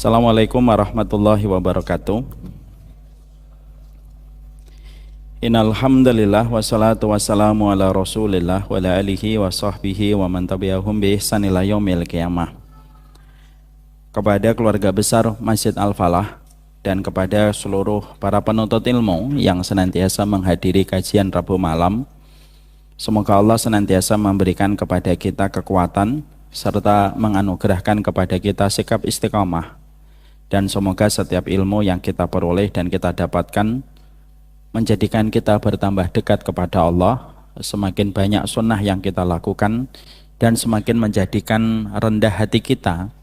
Assalamualaikum warahmatullahi wabarakatuh. Innal hamdalillah wassalatu wassalamu ala Rasulillah wa ala alihi wa sahbihi wa man tabi'ahum bi ihsan ila yaumil qiyamah. Kepada keluarga besar Masjid Al-Falah dan kepada seluruh para penuntut ilmu yang senantiasa menghadiri kajian Rabu malam, semoga Allah senantiasa memberikan kepada kita kekuatan serta menganugerahkan kepada kita sikap istiqamah. Dan semoga setiap ilmu yang kita peroleh dan kita dapatkan menjadikan kita bertambah dekat kepada Allah, semakin banyak sunnah yang kita lakukan, dan semakin menjadikan rendah hati kita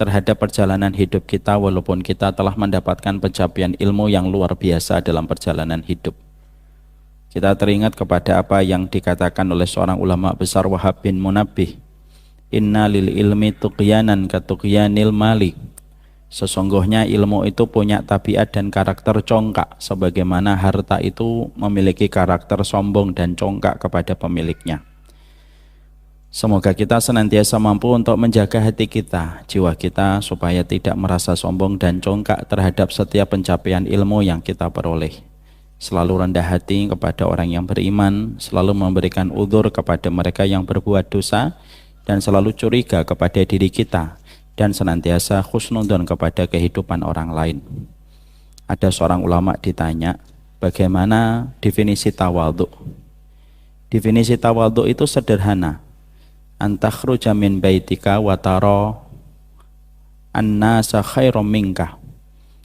terhadap perjalanan hidup kita walaupun kita telah mendapatkan pencapaian ilmu yang luar biasa dalam perjalanan hidup. Kita teringat kepada apa yang dikatakan oleh seorang ulama besar Wahab bin Munabbih, inna lil ilmi tuqyanan katuqyanil mali. Sesungguhnya ilmu itu punya tabiat dan karakter congkak, sebagaimana harta itu memiliki karakter sombong dan congkak kepada pemiliknya. Semoga kita senantiasa mampu untuk menjaga hati kita, jiwa kita, supaya tidak merasa sombong dan congkak terhadap setiap pencapaian ilmu yang kita peroleh. Selalu rendah hati kepada orang yang beriman, selalu memberikan udzur kepada mereka yang berbuat dosa, dan selalu curiga kepada diri kita, dan senantiasa husnudzon kepada kehidupan orang lain. Ada seorang ulama ditanya, bagaimana definisi tawadhu? Definisi tawadhu itu sederhana. Antakhruja min baitika wa tara annasa khairum minka.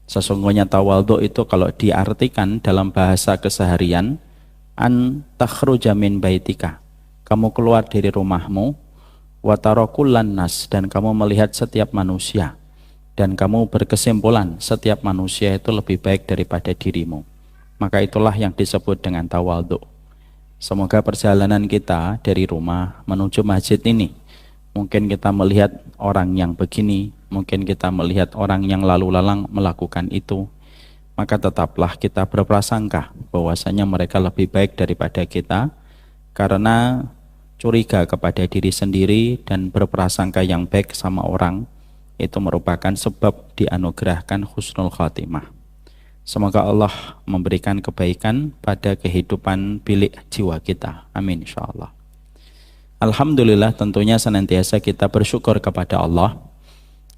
Sesungguhnya tawadhu itu kalau diartikan dalam bahasa keseharian, antakhruja min baitika. Kamu keluar dari rumahmu, watarokullan nas, dan kamu melihat setiap manusia, dan kamu berkesimpulan setiap manusia itu lebih baik daripada dirimu. Maka itulah yang disebut dengan tawadhu. Semoga perjalanan kita dari rumah menuju masjid ini, mungkin kita melihat orang yang begini, mungkin kita melihat orang yang lalu lalang melakukan itu, maka tetaplah kita berprasangka bahwasanya mereka lebih baik daripada kita, karena curiga kepada diri sendiri dan berprasangka yang baik sama orang itu merupakan sebab dianugerahkan husnul khatimah. Semoga Allah memberikan kebaikan pada kehidupan bilik jiwa kita. Amin insyaallah. Alhamdulillah, tentunya senantiasa kita bersyukur kepada Allah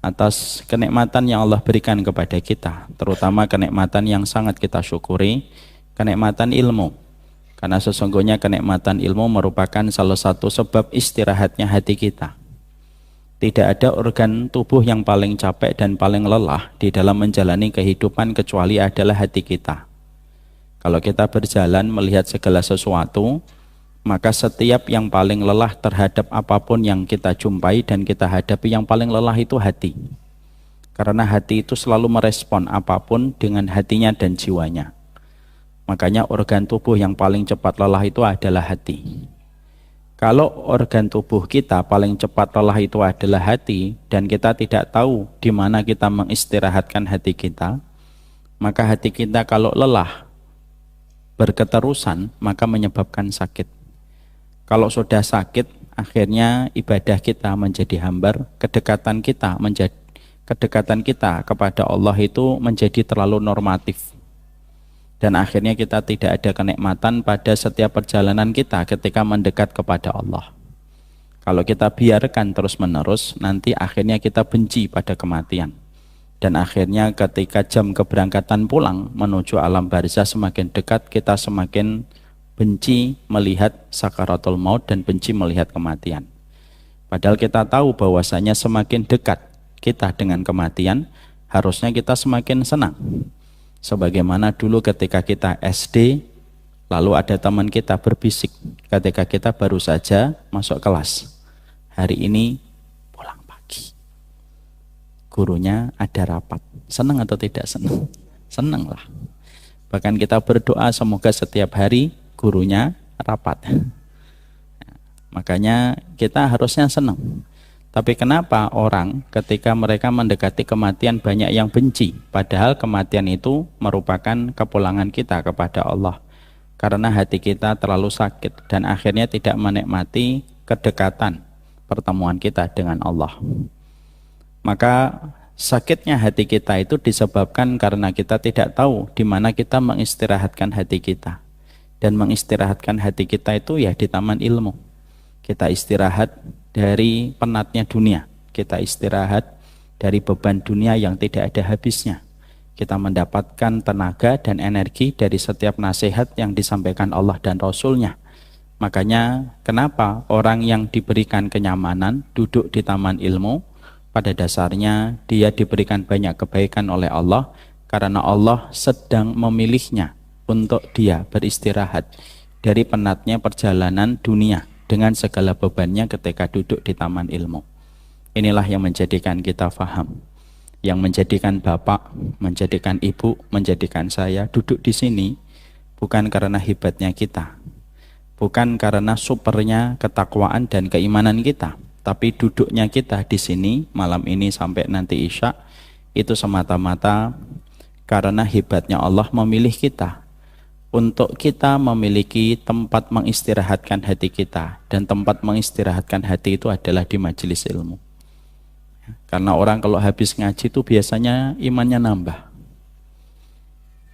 atas kenikmatan yang Allah berikan kepada kita, terutama kenikmatan yang sangat kita syukuri, kenikmatan ilmu. Karena sesungguhnya kenikmatan ilmu merupakan salah satu sebab istirahatnya hati kita. Tidak ada organ tubuh yang paling capek dan paling lelah di dalam menjalani kehidupan kecuali adalah hati kita. Kalau kita berjalan melihat segala sesuatu, maka setiap yang paling lelah terhadap apapun yang kita jumpai dan kita hadapi, yang paling lelah itu hati. Karena hati itu selalu merespon apapun dengan hatinya dan jiwanya. Makanya organ tubuh yang paling cepat lelah itu adalah hati. Kalau organ tubuh kita paling cepat lelah itu adalah hati, dan kita tidak tahu di mana kita mengistirahatkan hati kita, maka hati kita kalau lelah berketerusan maka menyebabkan sakit. Kalau sudah sakit, akhirnya ibadah kita menjadi hambar, kedekatan kita kepada Allah itu menjadi terlalu normatif. Dan akhirnya kita tidak ada kenikmatan pada setiap perjalanan kita ketika mendekat kepada Allah. Kalau kita biarkan terus-menerus, nanti akhirnya kita benci pada kematian. Dan akhirnya ketika jam keberangkatan pulang menuju alam barzah semakin dekat, kita semakin benci melihat sakaratul maut dan benci melihat kematian. Padahal kita tahu bahwasanya semakin dekat kita dengan kematian, harusnya kita semakin senang. Sebagaimana dulu ketika kita SD, lalu ada teman kita berbisik ketika kita baru saja masuk kelas, hari ini pulang pagi, gurunya ada rapat. Senang atau tidak senang? Senang lah. Bahkan kita berdoa semoga setiap hari gurunya rapat. Makanya kita harusnya senang. Tapi kenapa orang ketika mereka mendekati kematian banyak yang benci? Padahal kematian itu merupakan kepulangan kita kepada Allah. Karena hati kita terlalu sakit dan akhirnya tidak menikmati kedekatan pertemuan kita dengan Allah. Maka Sakitnya hati kita itu disebabkan karena kita tidak tahu di mana kita mengistirahatkan hati kita. Dan mengistirahatkan hati kita itu ya di taman ilmu. Kita istirahat dari penatnya dunia. Kita istirahat dari beban dunia yang tidak ada habisnya. Kita mendapatkan tenaga dan energi dari setiap nasihat yang disampaikan Allah dan Rasul-Nya. Makanya kenapa orang yang diberikan kenyamanan duduk di taman ilmu, pada dasarnya dia diberikan banyak kebaikan oleh Allah karena Allah sedang memilihnya untuk dia beristirahat dari penatnya perjalanan dunia dengan segala bebannya ketika duduk di taman ilmu. Inilah yang menjadikan kita faham, yang menjadikan bapak, menjadikan ibu, menjadikan saya duduk di sini bukan karena hebatnya kita, bukan karena supernya ketakwaan dan keimanan kita, tapi duduknya kita di sini malam ini sampai nanti Isya itu semata-mata karena hebatnya Allah memilih kita untuk kita memiliki tempat mengistirahatkan hati kita, dan tempat mengistirahatkan hati itu adalah di majelis ilmu. Karena orang kalau habis ngaji itu biasanya imannya nambah,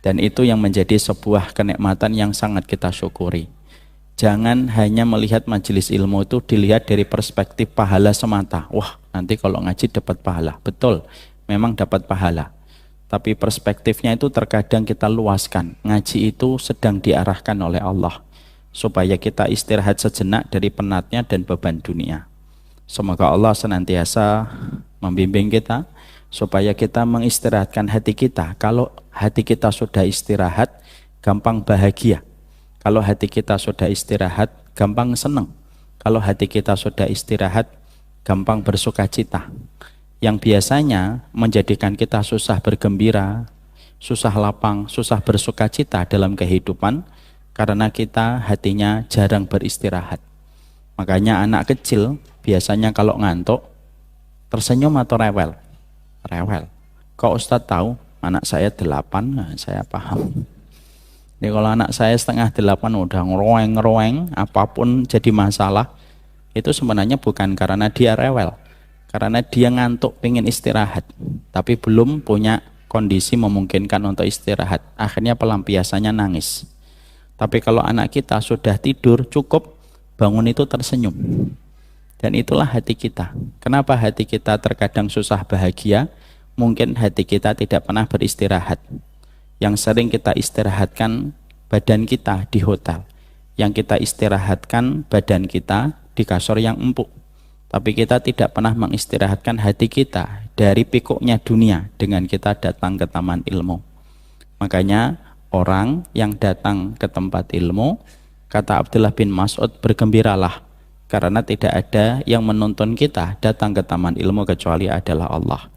dan itu yang menjadi sebuah kenikmatan yang sangat kita syukuri. Jangan hanya melihat majelis ilmu itu dilihat dari perspektif pahala semata. Wah, nanti kalau ngaji dapat pahala. Betul, memang dapat pahala. Tapi perspektifnya itu terkadang kita luaskan. Ngaji itu sedang diarahkan oleh Allah supaya kita istirahat sejenak dari penatnya dan beban dunia. Semoga Allah senantiasa membimbing kita supaya kita mengistirahatkan hati kita. Kalau hati kita sudah istirahat, gampang bahagia. Kalau hati kita sudah istirahat, gampang senang. Kalau hati kita sudah istirahat, gampang bersuka cita. Yang biasanya menjadikan kita susah bergembira, susah lapang, susah bersuka cita dalam kehidupan, karena kita hatinya jarang beristirahat. Makanya anak kecil biasanya kalau ngantuk, tersenyum atau rewel? Rewel. Kok Ustadz tahu? Anak saya 8, nah, saya paham. Jadi kalau anak saya setengah 8 udah ngeroeng-ngeroeng, apapun jadi masalah, itu sebenarnya bukan karena dia rewel, karena dia ngantuk pengen istirahat, tapi belum punya kondisi memungkinkan untuk istirahat. Akhirnya pelampiasannya nangis. Tapi kalau anak kita sudah tidur cukup, bangun itu tersenyum. Dan itulah hati kita. Kenapa hati kita terkadang susah bahagia? Mungkin hati kita tidak pernah beristirahat. Yang sering kita istirahatkan badan kita di hotel, yang kita istirahatkan badan kita di kasur yang empuk, tapi kita tidak pernah mengistirahatkan hati kita dari pikuknya dunia dengan kita datang ke taman ilmu. Makanya orang yang datang ke tempat ilmu, kata Abdullah bin Mas'ud, bergembiralah karena tidak ada yang menuntun kita datang ke taman ilmu kecuali adalah Allah.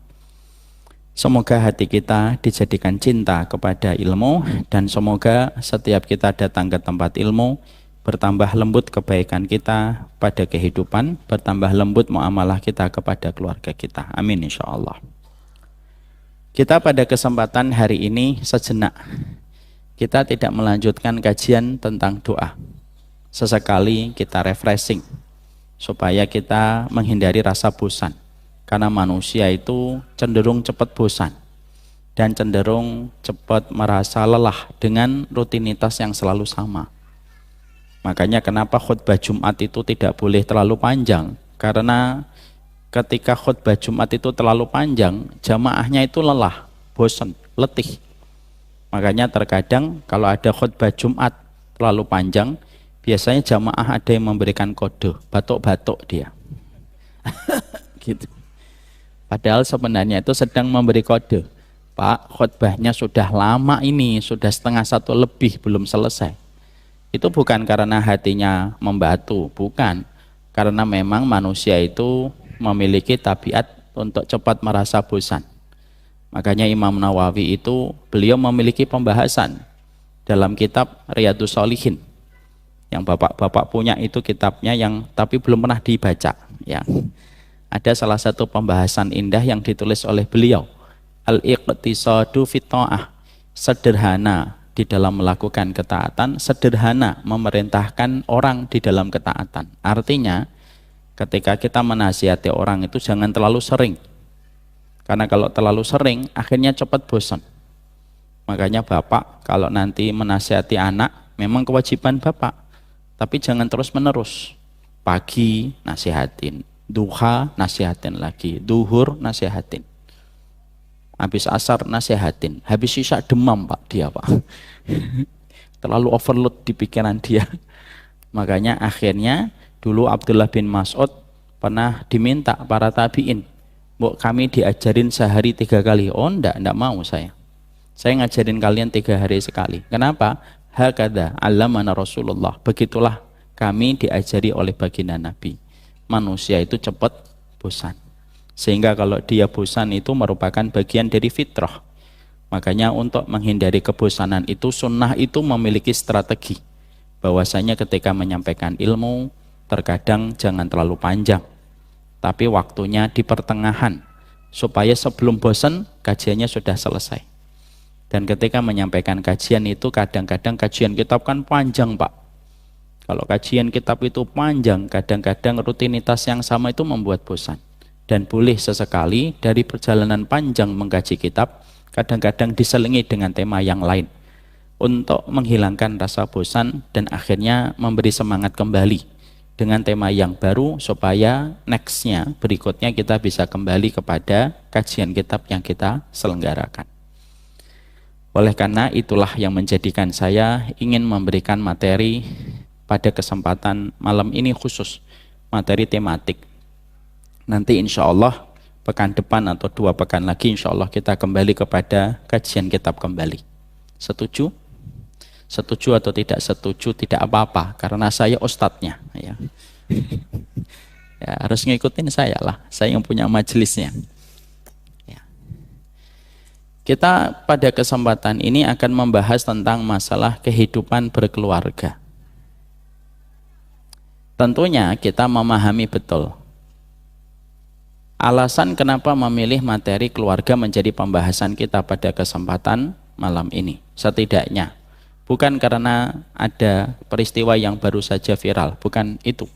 Semoga hati kita dijadikan cinta kepada ilmu, dan semoga setiap kita datang ke tempat ilmu bertambah lembut kebaikan kita pada kehidupan, bertambah lembut muamalah kita kepada keluarga kita. Amin insyaallah. Kita pada kesempatan hari ini sejenak, kita tidak melanjutkan kajian tentang doa. Sesekali kita refreshing supaya kita menghindari rasa bosan. Karena manusia itu cenderung cepat bosan dan cenderung cepat merasa lelah dengan rutinitas yang selalu sama. Makanya kenapa khutbah Jumat itu tidak boleh terlalu panjang, karena ketika khutbah Jumat itu terlalu panjang, jamaahnya itu lelah, bosan, letih. Makanya terkadang kalau ada khutbah Jumat terlalu panjang, biasanya jamaah ada yang memberikan kode, batuk-batuk dia. Gitu. Padahal sebenarnya itu sedang memberi kode. Pak, khutbahnya sudah lama ini, sudah 1:30 lebih belum selesai. Itu bukan karena hatinya membatu, bukan. Karena memang manusia itu memiliki tabiat untuk cepat merasa bosan. Makanya Imam Nawawi itu beliau memiliki pembahasan dalam kitab Riyadhus Shalihin. Yang bapak-bapak punya itu kitabnya yang tapi belum pernah dibaca, ya. Ada salah satu pembahasan indah yang ditulis oleh beliau, Al-Iqtisadu fit Ta'ah, sederhana di dalam melakukan ketaatan, sederhana memerintahkan orang di dalam ketaatan. Artinya ketika kita menasihati orang itu jangan terlalu sering, Karena kalau terlalu sering, akhirnya cepat bosan. Makanya bapak kalau nanti menasihati anak, memang kewajiban bapak. Tapi jangan terus menerus. Pagi nasihatin, duha nasihatin lagi, duhur nasihatin. Habis asar nasihatin, habis isya demam pak dia pak. Terlalu overload di pikiran dia. Makanya akhirnya dulu Abdullah bin Mas'ud pernah diminta para tabi'in, "Bu, kami diajarin sehari 3 kali." "Oh enggak mau saya. Saya ngajarin kalian 3 hari sekali." "Kenapa?" "Hakadha allamana Rasulullah." Begitulah kami diajari oleh baginda Nabi. Manusia itu cepat bosan. Sehingga kalau dia bosan itu merupakan bagian dari fitrah. Makanya untuk menghindari kebosanan itu, sunnah itu memiliki strategi. Bahwasanya ketika menyampaikan ilmu, terkadang jangan terlalu panjang, tapi waktunya di pertengahan, supaya sebelum bosan kajiannya sudah selesai. Dan ketika menyampaikan kajian itu, kadang-kadang kajian kitab kan panjang pak. Kalau kajian kitab itu panjang, kadang-kadang rutinitas yang sama itu membuat bosan. Dan boleh sesekali dari perjalanan panjang mengkaji kitab, kadang-kadang diselingi dengan tema yang lain, untuk menghilangkan rasa bosan dan akhirnya memberi semangat kembali dengan tema yang baru, supaya nextnya, berikutnya kita bisa kembali kepada kajian kitab yang kita selenggarakan. Oleh karena itulah yang menjadikan saya ingin memberikan materi pada kesempatan malam ini, khusus materi tematik. Nanti insya Allah pekan depan atau 2 pekan lagi insya Allah kita kembali kepada kajian kitab kembali. Setuju? Setuju atau tidak setuju tidak apa-apa, karena saya ustadznya ya. Ya, harus ngikutin saya lah, saya yang punya majelisnya ya. Kita pada kesempatan ini akan membahas tentang masalah kehidupan berkeluarga. Tentunya kita memahami betul alasan kenapa memilih materi keluarga menjadi pembahasan kita pada kesempatan malam ini. Setidaknya bukan karena ada peristiwa yang baru saja viral, bukan itu.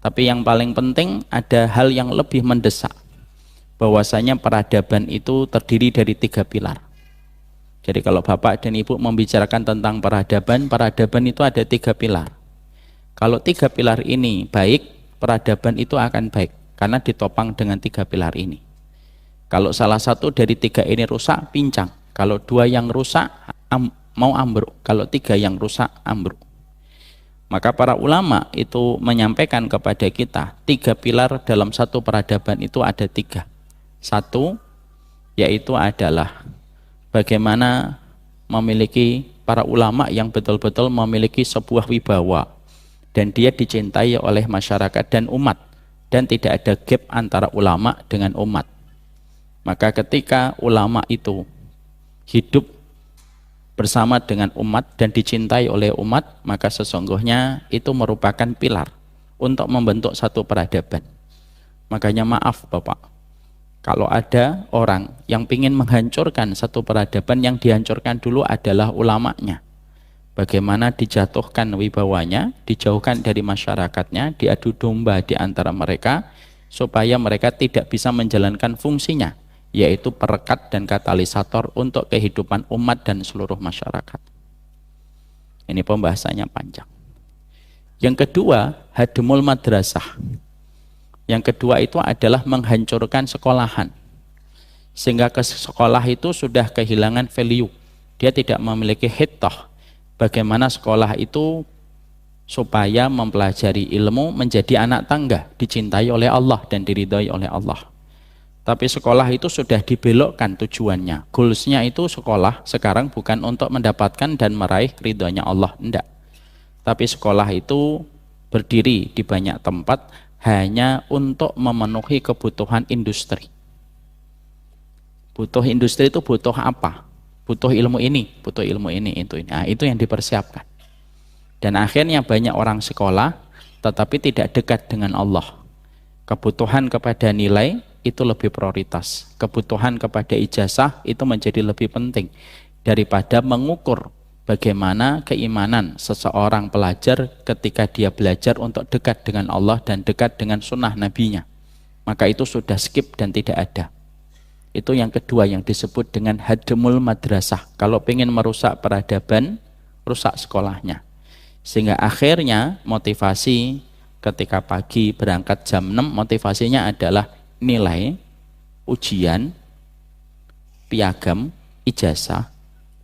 Tapi yang paling penting ada hal yang lebih mendesak, bahwasanya peradaban itu terdiri dari 3 pilar. Jadi kalau bapak dan ibu membicarakan tentang peradaban, peradaban itu ada 3 pilar. Kalau 3 pilar ini baik, peradaban itu akan baik, karena ditopang dengan 3 pilar ini. Kalau salah satu dari 3 ini rusak, pincang. Kalau 2 yang rusak, mau ambruk. Kalau 3 yang rusak, ambruk. Maka para ulama itu menyampaikan kepada kita 3 pilar dalam satu peradaban itu ada 3. 1, yaitu adalah bagaimana memiliki para ulama yang betul-betul memiliki sebuah wibawa, dan dia dicintai oleh masyarakat dan umat, dan tidak ada gap antara ulama dengan umat. Maka ketika ulama itu hidup bersama dengan umat dan dicintai oleh umat, maka sesungguhnya itu merupakan pilar untuk membentuk satu peradaban. Makanya maaf Bapak, kalau ada orang yang ingin menghancurkan satu peradaban, yang dihancurkan dulu adalah ulamanya. Bagaimana dijatuhkan wibawanya, dijauhkan dari masyarakatnya, diadu domba di antara mereka, supaya mereka tidak bisa menjalankan fungsinya, yaitu perekat dan katalisator untuk kehidupan umat dan seluruh masyarakat. Ini pembahasannya panjang. Yang kedua, hadmul madrasah. Yang kedua itu adalah menghancurkan sekolahan, sehingga ke sekolah itu sudah kehilangan value. Dia tidak memiliki hittah. Bagaimana sekolah itu supaya mempelajari ilmu menjadi anak tangga, dicintai oleh Allah dan diridhai oleh Allah. Tapi sekolah itu sudah dibelokkan tujuannya. Goalsnya itu sekolah sekarang bukan untuk mendapatkan dan meraih ridhonya Allah, enggak. Tapi sekolah itu berdiri di banyak tempat hanya untuk memenuhi kebutuhan industri. Butuh industri itu butuh apa? Butuh ilmu ini, butuh ilmu ini, itu ini. Nah, itu yang dipersiapkan. Dan akhirnya banyak orang sekolah tetapi tidak dekat dengan Allah. Kebutuhan kepada nilai itu lebih prioritas. Kebutuhan kepada ijazah itu menjadi lebih penting daripada mengukur bagaimana keimanan seseorang pelajar ketika dia belajar untuk dekat dengan Allah dan dekat dengan sunnah nabinya. Maka itu sudah skip dan tidak ada. Itu yang kedua yang disebut dengan hadmul madrasah. Kalau pengen merusak peradaban, rusak sekolahnya. Sehingga akhirnya motivasi ketika pagi berangkat jam 6, motivasinya adalah nilai, ujian, piagam, ijazah,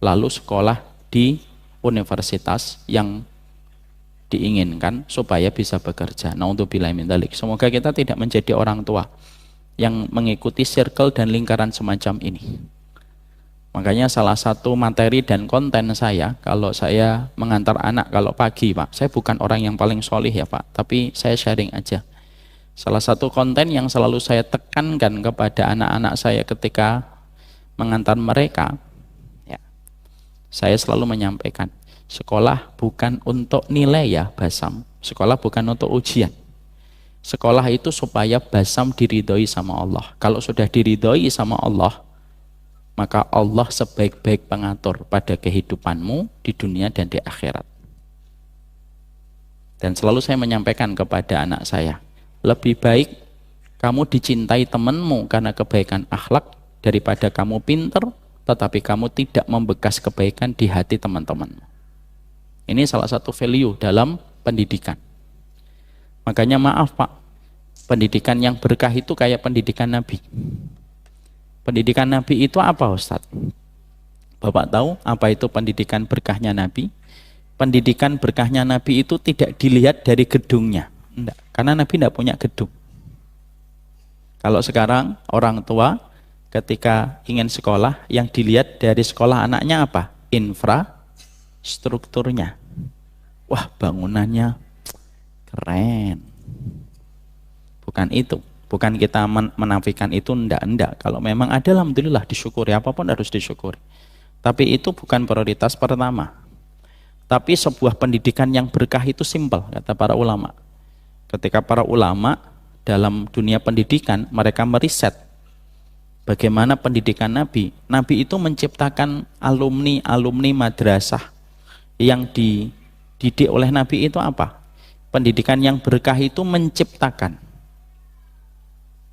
lalu sekolah di universitas yang diinginkan supaya bisa bekerja. Naudzubillahi min dzalik. Semoga kita tidak menjadi orang tua yang mengikuti circle dan lingkaran semacam ini. Makanya salah satu materi dan konten saya, kalau saya mengantar anak kalau pagi, Pak, saya bukan orang yang paling solih ya Pak, tapi saya sharing aja. Salah satu konten yang selalu saya tekankan kepada anak-anak saya ketika mengantar mereka, ya, saya selalu menyampaikan, sekolah bukan untuk nilai ya Basam, sekolah bukan untuk ujian. Sekolah itu supaya Basam diridhoi sama Allah. Kalau sudah diridhoi sama Allah, maka Allah sebaik-baik pengatur pada kehidupanmu di dunia dan di akhirat. Dan selalu saya menyampaikan kepada anak saya, lebih baik kamu dicintai temanmu karena kebaikan akhlak daripada kamu pinter tetapi kamu tidak membekas kebaikan di hati teman-temanmu. Ini salah satu value dalam pendidikan. Makanya maaf Pak, pendidikan yang berkah itu kayak pendidikan Nabi. Pendidikan Nabi itu apa Ustadz? Bapak tahu apa itu pendidikan berkahnya Nabi? Pendidikan berkahnya Nabi itu tidak dilihat dari gedungnya. Enggak, karena Nabi tidak punya gedung. Kalau sekarang orang tua ketika ingin sekolah, yang dilihat dari sekolah anaknya apa? Infrastrukturnya. Wah, bangunannya keren. Bukan itu. Bukan kita menafikan itu, enggak. Kalau memang ada, alhamdulillah disyukuri, apapun harus disyukuri. Tapi itu bukan prioritas pertama. Tapi sebuah pendidikan yang berkah itu simpel, kata para ulama. Ketika para ulama dalam dunia pendidikan, mereka meriset bagaimana pendidikan Nabi. Nabi itu menciptakan alumni madrasah yang dididik oleh Nabi itu apa? Pendidikan yang berkah itu menciptakan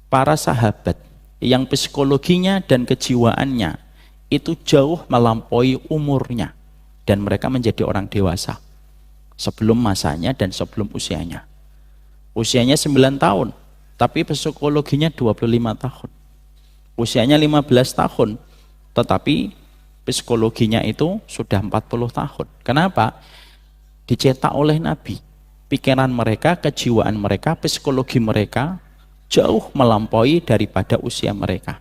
para sahabat yang psikologinya dan kejiwaannya itu jauh melampaui umurnya dan mereka menjadi orang dewasa sebelum masanya dan sebelum usianya. Usianya 9 tahun, tapi psikologinya 25 tahun. Usianya 15 tahun, tetapi psikologinya itu sudah 40 tahun. Kenapa? Dicetak oleh Nabi. Pikiran mereka, kejiwaan mereka, psikologi mereka jauh melampaui daripada usia mereka.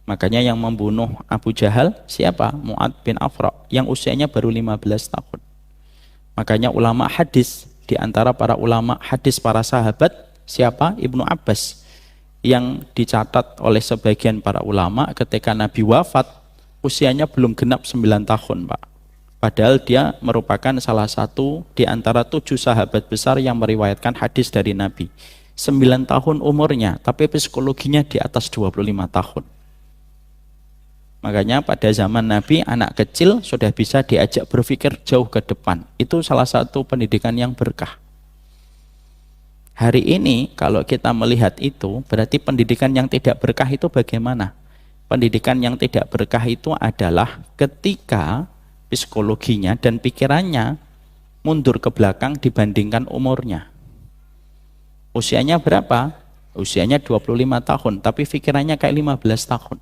Makanya yang membunuh Abu Jahal siapa? Mu'ad bin Afra yang usianya baru 15 tahun. Makanya ulama hadis, di antara para ulama hadis para sahabat siapa? Ibnu Abbas, yang dicatat oleh sebagian para ulama ketika Nabi wafat usianya belum genap 9 tahun Pak. Padahal dia merupakan salah satu di antara 7 sahabat besar yang meriwayatkan hadis dari Nabi. 9 tahun umurnya, tapi psikologinya di atas 25 tahun. Makanya pada zaman Nabi, anak kecil sudah bisa diajak berpikir jauh ke depan. Itu salah satu pendidikan yang berkah. Hari ini kalau kita melihat itu, berarti pendidikan yang tidak berkah itu bagaimana? Pendidikan yang tidak berkah itu adalah ketika psikologinya dan pikirannya mundur ke belakang dibandingkan umurnya. Usianya berapa? Usianya 25 tahun, tapi pikirannya kayak 15 tahun.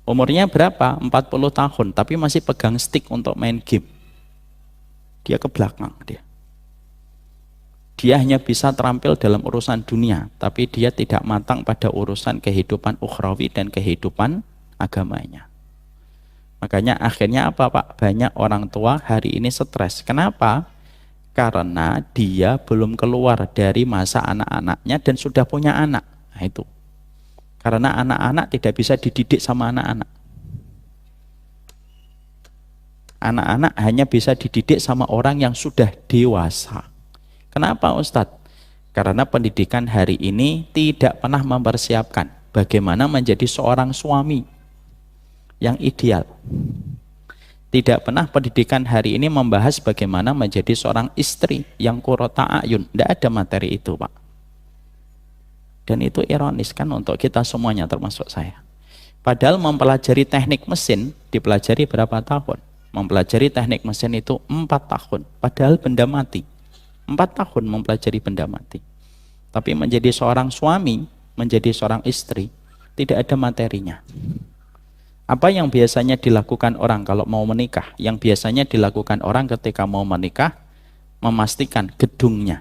Umurnya berapa? 40 tahun, tapi masih pegang stick untuk main game. Dia ke belakang dia. Dia hanya bisa terampil dalam urusan dunia, tapi dia tidak matang pada urusan kehidupan ukhrawi dan kehidupan agamanya. Makanya akhirnya apa Pak? Banyak orang tua hari ini stres. Kenapa? Karena dia belum keluar dari masa anak-anaknya dan sudah punya anak. Nah itu. Karena anak-anak tidak bisa dididik sama anak-anak. Anak-anak hanya bisa dididik sama orang yang sudah dewasa. Kenapa Ustadz? Karena pendidikan hari ini tidak pernah mempersiapkan bagaimana menjadi seorang suami yang ideal. Tidak pernah pendidikan hari ini membahas bagaimana menjadi seorang istri yang qurrata a'yun. Tidak ada materi itu Pak. Dan itu ironis kan untuk kita semuanya termasuk saya. Padahal mempelajari teknik mesin dipelajari berapa tahun? Mempelajari teknik mesin itu 4 tahun. Padahal benda mati. 4 tahun mempelajari benda mati. Tapi menjadi seorang suami, menjadi seorang istri, tidak ada materinya. Apa yang biasanya dilakukan orang kalau mau menikah? Yang biasanya dilakukan orang ketika mau menikah, memastikan gedungnya,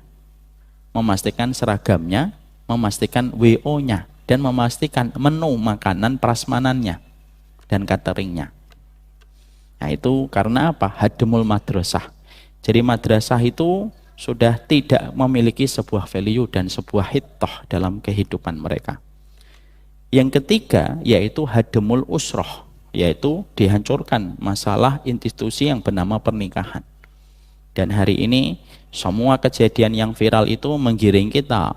memastikan seragamnya, memastikan WO-nya, dan memastikan menu makanan prasmanannya dan cateringnya. Nah itu karena apa? Hadmul madrasah. Jadi madrasah itu sudah tidak memiliki sebuah value dan sebuah hittah dalam kehidupan mereka. Yang ketiga yaitu hadmul usroh, yaitu dihancurkan masalah institusi yang bernama pernikahan. Dan hari ini semua kejadian yang viral itu menggiring kita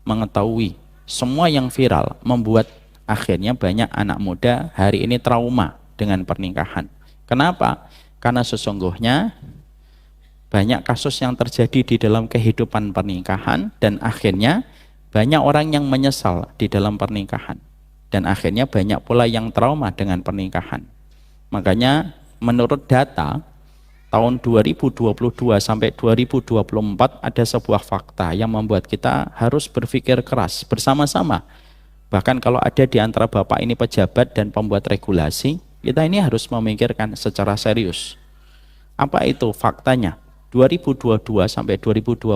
mengetahui semua yang viral membuat akhirnya banyak anak muda hari ini trauma dengan pernikahan. Kenapa? Karena sesungguhnya banyak kasus yang terjadi di dalam kehidupan pernikahan dan akhirnya banyak orang yang menyesal di dalam pernikahan. Dan akhirnya banyak pula yang trauma dengan pernikahan. Makanya menurut data tahun 2022 sampai 2024 ada sebuah fakta yang membuat kita harus berpikir keras bersama-sama. Bahkan kalau ada di antara bapak ini pejabat dan pembuat regulasi, kita ini harus memikirkan secara serius. Apa itu faktanya? 2022 sampai 2024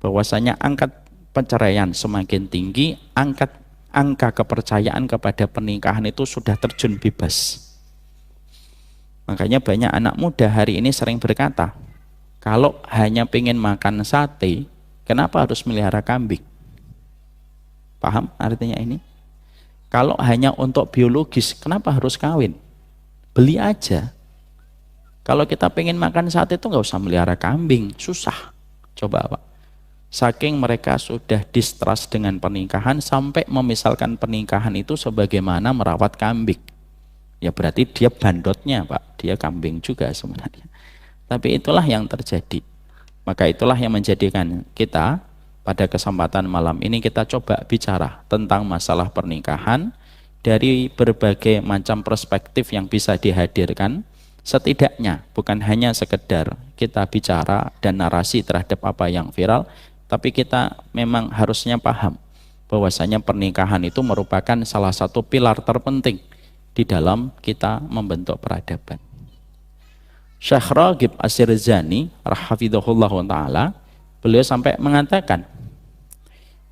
bahwasanya angka perceraian semakin tinggi, angka kepercayaan kepada pernikahan itu sudah terjun bebas. Makanya banyak anak muda hari ini sering berkata, kalau hanya pengen makan sate, kenapa harus melihara kambing? Paham artinya ini? Kalau hanya untuk biologis, kenapa harus kawin? Beli aja. Kalau kita pengen makan sate itu nggak usah melihara kambing, susah. Coba Pak. Saking mereka sudah distrust dengan pernikahan sampai memisalkan pernikahan itu sebagaimana merawat kambing. Ya berarti dia bandotnya Pak, dia kambing juga sebenarnya. Tapi itulah yang terjadi. Maka itulah yang menjadikan kita pada kesempatan malam ini kita coba bicara tentang masalah pernikahan dari berbagai macam perspektif yang bisa dihadirkan. Setidaknya bukan hanya sekedar kita bicara dan narasi terhadap apa yang viral, tapi kita memang harusnya paham bahwasanya pernikahan itu merupakan salah satu pilar terpenting di dalam kita membentuk peradaban. Syekh Raghib As-Sirzani rahimahullah ta'ala, beliau sampai mengatakan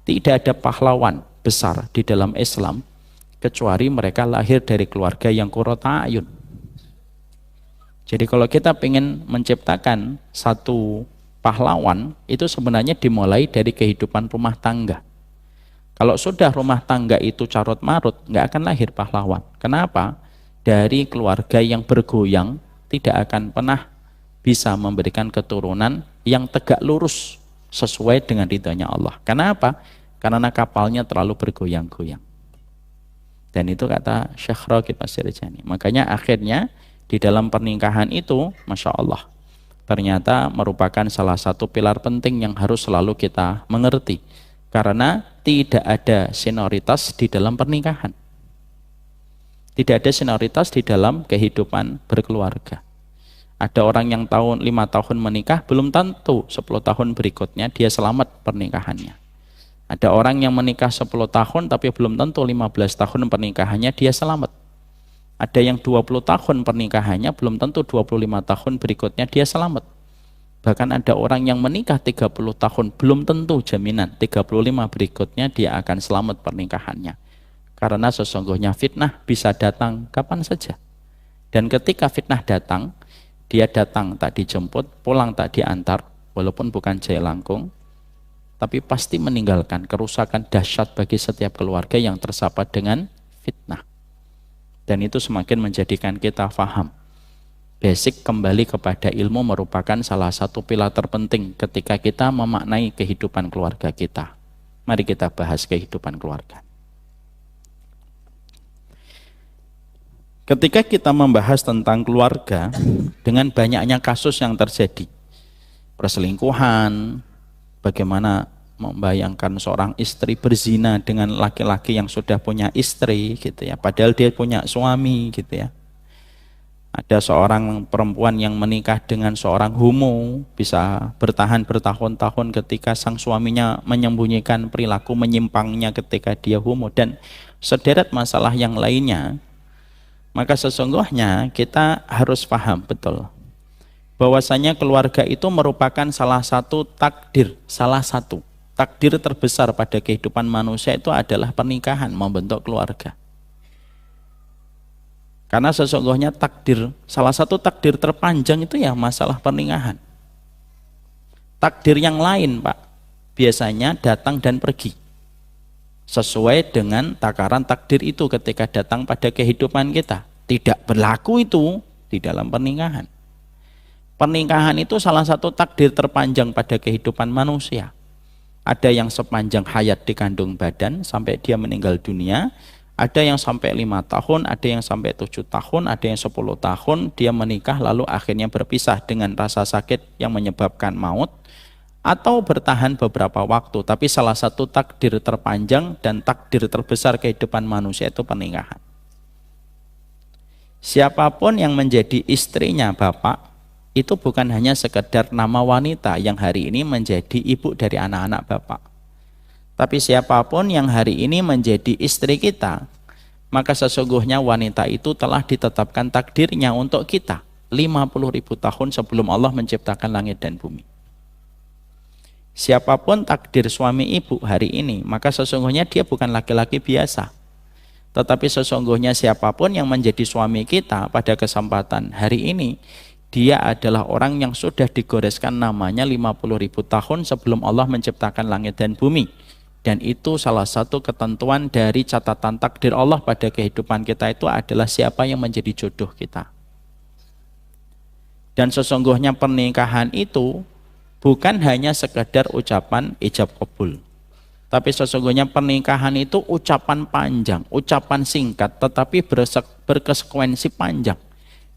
tidak ada pahlawan besar di dalam Islam kecuali mereka lahir dari keluarga yang qurrata ayun. Jadi kalau kita ingin menciptakan satu pahlawan, itu sebenarnya dimulai dari kehidupan rumah tangga. Kalau sudah rumah tangga itu carut marut, nggak akan lahir pahlawan. Kenapa? Dari keluarga yang bergoyang tidak akan pernah bisa memberikan keturunan yang tegak lurus sesuai dengan ridhonya Allah. Kenapa? Karena kapalnya terlalu bergoyang-goyang. Dan itu kata Syekh Raghib As-Sirzani. Makanya akhirnya di dalam pernikahan itu, Masya Allah, ternyata merupakan salah satu pilar penting yang harus selalu kita mengerti. Karena tidak ada senioritas di dalam pernikahan. Tidak ada senioritas di dalam kehidupan berkeluarga. Ada orang yang 5 tahun menikah, belum tentu 10 tahun berikutnya dia selamat pernikahannya. Ada orang yang menikah 10 tahun tapi belum tentu 15 tahun pernikahannya dia selamat. Ada yang 20 tahun pernikahannya belum tentu 25 tahun berikutnya dia selamat. Bahkan ada orang yang menikah 30 tahun belum tentu jaminan 35 berikutnya dia akan selamat pernikahannya. Karena sesungguhnya fitnah bisa datang kapan saja. Dan ketika fitnah datang, dia datang tak dijemput, pulang tak diantar, walaupun bukan jailangkung, tapi pasti meninggalkan kerusakan dahsyat bagi setiap keluarga yang tersapa dengan fitnah. Dan itu semakin menjadikan kita faham. Basic kembali kepada ilmu merupakan salah satu pilar terpenting ketika kita memaknai kehidupan keluarga kita. Mari kita bahas kehidupan keluarga. Ketika kita membahas tentang keluarga, dengan banyaknya kasus yang terjadi, perselingkuhan, bagaimana membayangkan seorang istri berzina dengan laki-laki yang sudah punya istri gitu ya, padahal dia punya suami gitu ya. Ada seorang perempuan yang menikah dengan seorang homo, bisa bertahan bertahun-tahun ketika sang suaminya menyembunyikan perilaku menyimpangnya ketika dia homo, dan sederet masalah yang lainnya. Maka sesungguhnya kita harus paham betul bahwasanya keluarga itu merupakan salah satu takdir terbesar pada kehidupan manusia itu adalah pernikahan, membentuk keluarga. Karena sesungguhnya salah satu takdir terpanjang itu ya masalah pernikahan. Takdir yang lain, Pak, biasanya datang dan pergi. Sesuai dengan takaran takdir itu ketika datang pada kehidupan kita. Tidak berlaku itu di dalam pernikahan. Pernikahan itu salah satu takdir terpanjang pada kehidupan manusia. Ada yang sepanjang hayat dikandung badan sampai dia meninggal dunia. Ada yang sampai 5 tahun, ada yang sampai 7 tahun, ada yang 10 tahun dia menikah lalu akhirnya berpisah dengan rasa sakit yang menyebabkan maut, atau bertahan beberapa waktu. Tapi salah satu takdir terpanjang dan takdir terbesar kehidupan manusia itu pernikahan. Siapapun yang menjadi istrinya Bapak, itu bukan hanya sekedar nama wanita yang hari ini menjadi ibu dari anak-anak Bapak. Tapi siapapun yang hari ini menjadi istri kita, maka sesungguhnya wanita itu telah ditetapkan takdirnya untuk kita 50.000 tahun sebelum Allah menciptakan langit dan bumi. Siapapun takdir suami ibu hari ini, maka sesungguhnya dia bukan laki-laki biasa. Tetapi sesungguhnya siapapun yang menjadi suami kita pada kesempatan hari ini, dia adalah orang yang sudah digoreskan namanya 50.000 tahun sebelum Allah menciptakan langit dan bumi. Dan itu salah satu ketentuan dari catatan takdir Allah pada kehidupan kita itu adalah siapa yang menjadi jodoh kita. Dan sesungguhnya pernikahan itu bukan hanya sekedar ucapan ijab qabul. Tapi sesungguhnya pernikahan itu ucapan panjang, ucapan singkat, tetapi berkonsekuensi panjang.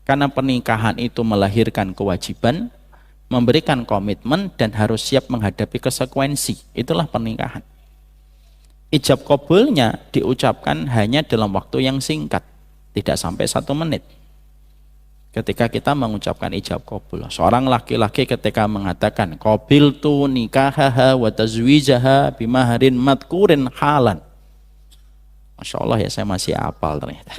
Karena pernikahan itu melahirkan kewajiban, memberikan komitmen, dan harus siap menghadapi konsekuensi. Itulah pernikahan. Ijab qabulnya diucapkan hanya dalam waktu yang singkat, tidak sampai 1 menit. Ketika kita mengucapkan ijab qabul, seorang laki-laki ketika mengatakan qabiltu nikahaha wa tazwijaha bimaharin madkurin halan. Masya Allah ya, saya masih hafal ternyata.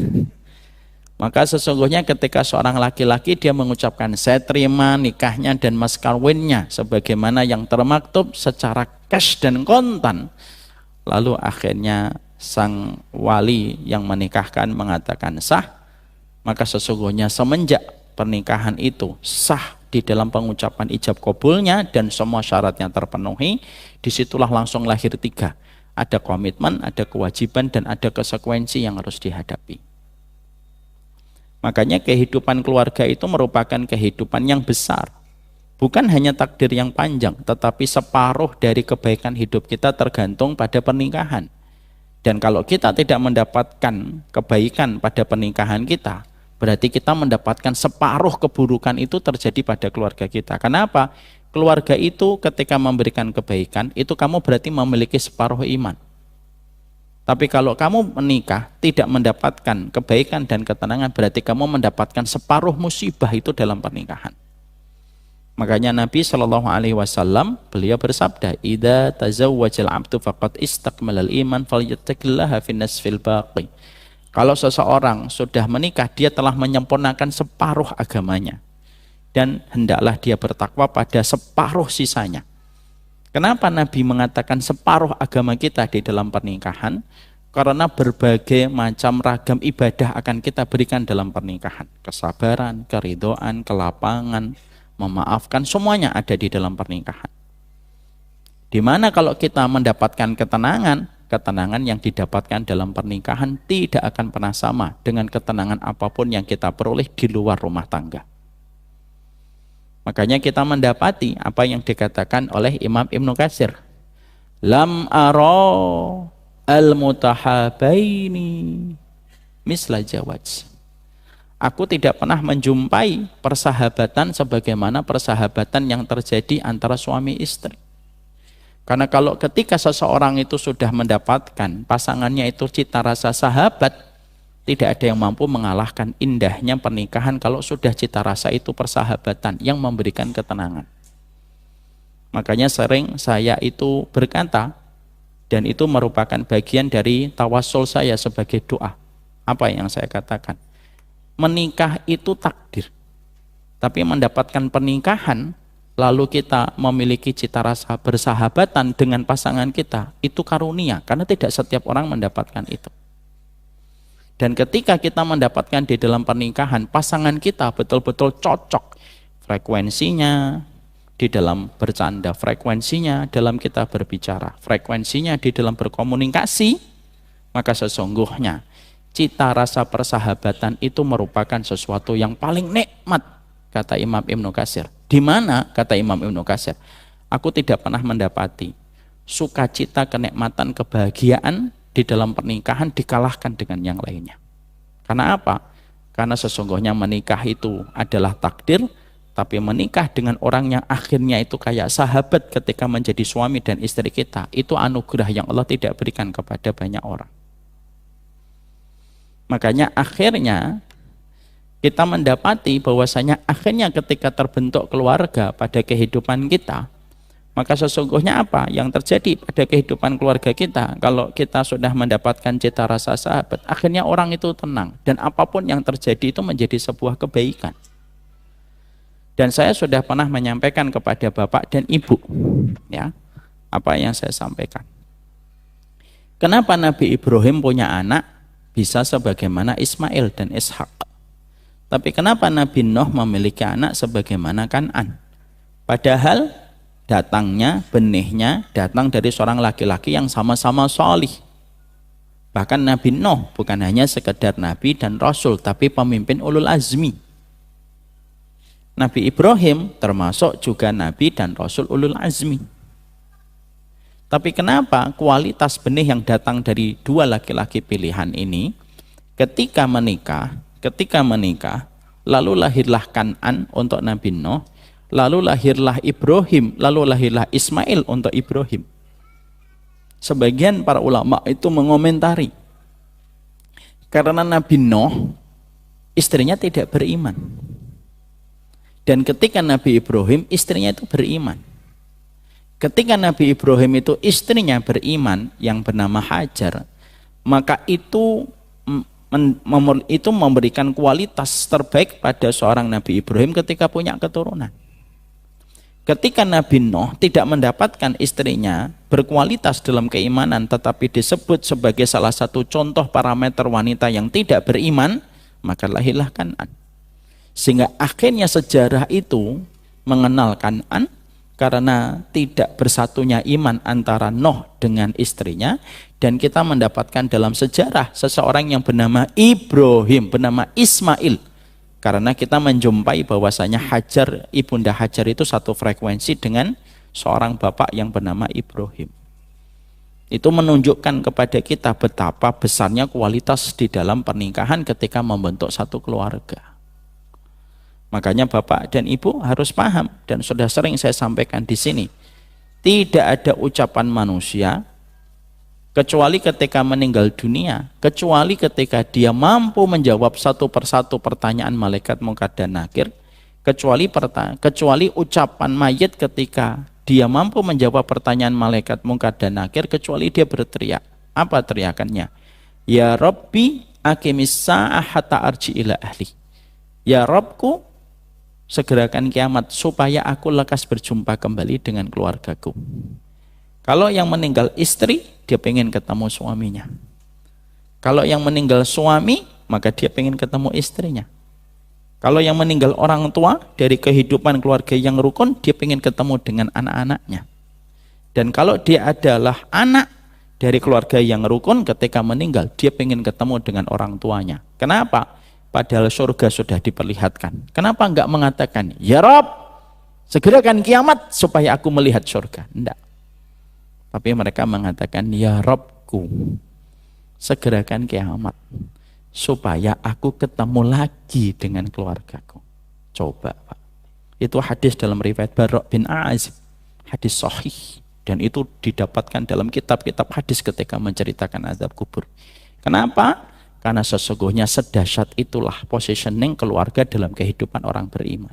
Maka sesungguhnya ketika seorang laki-laki dia mengucapkan saya terima nikahnya dan mas kawinnya sebagaimana yang termaktub secara cash dan kontan, lalu akhirnya sang wali yang menikahkan mengatakan sah, maka sesungguhnya semenjak pernikahan itu sah di dalam pengucapan ijab qabulnya dan semua syaratnya terpenuhi, disitulah langsung lahir 3. Ada komitmen, ada kewajiban, dan ada konsekuensi yang harus dihadapi. Makanya kehidupan keluarga itu merupakan kehidupan yang besar. Bukan hanya takdir yang panjang, tetapi separuh dari kebaikan hidup kita tergantung pada pernikahan. Dan kalau kita tidak mendapatkan kebaikan pada pernikahan kita, berarti kita mendapatkan separuh keburukan itu terjadi pada keluarga kita. Kenapa? Keluarga itu ketika memberikan kebaikan, itu kamu berarti memiliki separuh iman. Tapi kalau kamu menikah, tidak mendapatkan kebaikan dan ketenangan, berarti kamu mendapatkan separuh musibah itu dalam pernikahan. Makanya Nabi SAW beliau bersabda, "Idza tazawwajal 'abdu faqad istakmalal iman falyattaqillaha fin nasfil baqi." Kalau seseorang sudah menikah, dia telah menyempurnakan separuh agamanya. Dan hendaklah dia bertakwa pada separuh sisanya. Kenapa Nabi mengatakan separuh agama kita di dalam pernikahan? Karena berbagai macam ragam ibadah akan kita berikan dalam pernikahan. Kesabaran, keridhaan, kelapangan, memaafkan, semuanya ada di dalam pernikahan. Dimana kalau kita mendapatkan ketenangan yang didapatkan dalam pernikahan tidak akan pernah sama dengan ketenangan apapun yang kita peroleh di luar rumah tangga. Makanya kita mendapati apa yang dikatakan oleh Imam Ibnu Katsir, lam ara al-mutahabaini misla jawaj. Aku tidak pernah menjumpai persahabatan sebagaimana persahabatan yang terjadi antara suami istri. Karena kalau ketika seseorang itu sudah mendapatkan pasangannya itu cita rasa sahabat, tidak ada yang mampu mengalahkan indahnya pernikahan kalau sudah cita rasa itu persahabatan yang memberikan ketenangan. Makanya sering saya itu berkata, dan itu merupakan bagian dari tawasul saya sebagai doa. Apa yang saya katakan? Menikah itu takdir. Tapi mendapatkan pernikahan, lalu kita memiliki cita rasa bersahabatan dengan pasangan kita, itu karunia, karena tidak setiap orang mendapatkan itu. Dan ketika kita mendapatkan di dalam pernikahan, pasangan kita betul-betul cocok, frekuensinya di dalam bercanda, frekuensinya dalam kita berbicara, frekuensinya di dalam berkomunikasi, maka sesungguhnya cita rasa persahabatan itu merupakan sesuatu yang paling nikmat, kata Imam Ibnu Katsir. Di mana, kata Imam Ibnu Katsir, aku tidak pernah mendapati sukacita, kenikmatan, kebahagiaan di dalam pernikahan dikalahkan dengan yang lainnya. Karena apa? Karena sesungguhnya menikah itu adalah takdir, tapi menikah dengan orang yang akhirnya itu kayak sahabat ketika menjadi suami dan istri kita, itu anugerah yang Allah tidak berikan kepada banyak orang. Makanya akhirnya kita mendapati bahwasanya akhirnya ketika terbentuk keluarga pada kehidupan kita, maka sesungguhnya apa yang terjadi pada kehidupan keluarga kita? Kalau kita sudah mendapatkan cita rasa sahabat, akhirnya orang itu tenang, dan apapun yang terjadi itu menjadi sebuah kebaikan. Dan saya sudah pernah menyampaikan kepada Bapak dan Ibu, ya, apa yang saya sampaikan. Kenapa Nabi Ibrahim punya anak bisa sebagaimana Ismail dan Ishak? Tapi kenapa Nabi Nuh memiliki anak sebagaimana Kan'an? Padahal datangnya, benihnya datang dari seorang laki-laki yang sama-sama sholih. Bahkan Nabi Nuh bukan hanya sekedar Nabi dan Rasul, tapi pemimpin ulul azmi. Nabi Ibrahim termasuk juga Nabi dan Rasul ulul azmi. Tapi kenapa kualitas benih yang datang dari dua laki-laki pilihan ini ketika menikah, lalu lahirlah Kan'an untuk Nabi Nuh, lalu lahirlah Ibrahim, lalu lahirlah Ismail untuk Ibrahim. Sebagian para ulama itu mengomentari, karena Nabi Nuh istrinya tidak beriman, dan ketika Nabi Ibrahim istrinya itu beriman. Ketika Nabi Ibrahim itu istrinya beriman yang bernama Hajar, maka itu memberikan kualitas terbaik pada seorang Nabi Ibrahim ketika punya keturunan. Ketika Nabi Nuh tidak mendapatkan istrinya berkualitas dalam keimanan, tetapi disebut sebagai salah satu contoh parameter wanita yang tidak beriman, maka lahirlah Kan'an. Sehingga akhirnya sejarah itu mengenal Kan'an karena tidak bersatunya iman antara Nuh dengan istrinya, dan kita mendapatkan dalam sejarah seseorang yang bernama Ibrahim, bernama Ismail, karena kita menjumpai bahwasanya Hajar, ibunda Hajar itu satu frekuensi dengan seorang bapak yang bernama Ibrahim. Itu menunjukkan kepada kita betapa besarnya kualitas di dalam pernikahan ketika membentuk satu keluarga. Makanya Bapak dan Ibu harus paham, dan sudah sering saya sampaikan di sini, tidak ada ucapan manusia kecuali ketika meninggal dunia, kecuali ketika dia mampu menjawab satu persatu pertanyaan malaikat Munkar dan Nakir, kecuali ucapan mayit ketika dia mampu menjawab pertanyaan malaikat Munkar dan Nakir, kecuali dia berteriak. Apa teriakannya? Ya Rabbi aqimis sa'ah hatta arji ila ahli. Ya Rabbku, segerakan kiamat supaya aku lekas berjumpa kembali dengan keluargaku. Kalau yang meninggal istri, dia pengen ketemu suaminya. Kalau yang meninggal suami, maka dia pengen ketemu istrinya. Kalau yang meninggal orang tua dari kehidupan keluarga yang rukun, dia pengen ketemu dengan anak-anaknya. Dan kalau dia adalah anak dari keluarga yang rukun, ketika meninggal dia pengen ketemu dengan orang tuanya. Kenapa? Padahal surga sudah diperlihatkan. Kenapa enggak mengatakan, ya Rob, segerakan kiamat supaya aku melihat surga? Enggak. Tapi mereka mengatakan, ya Robku, segerakan kiamat supaya aku ketemu lagi dengan keluargaku. Coba Pak, itu hadis dalam riwayat Barok bin Azib, hadis sahih Dan itu didapatkan dalam kitab-kitab hadis ketika menceritakan azab kubur. Kenapa? Karena sesungguhnya sedahsyat itulah positioning keluarga dalam kehidupan orang beriman.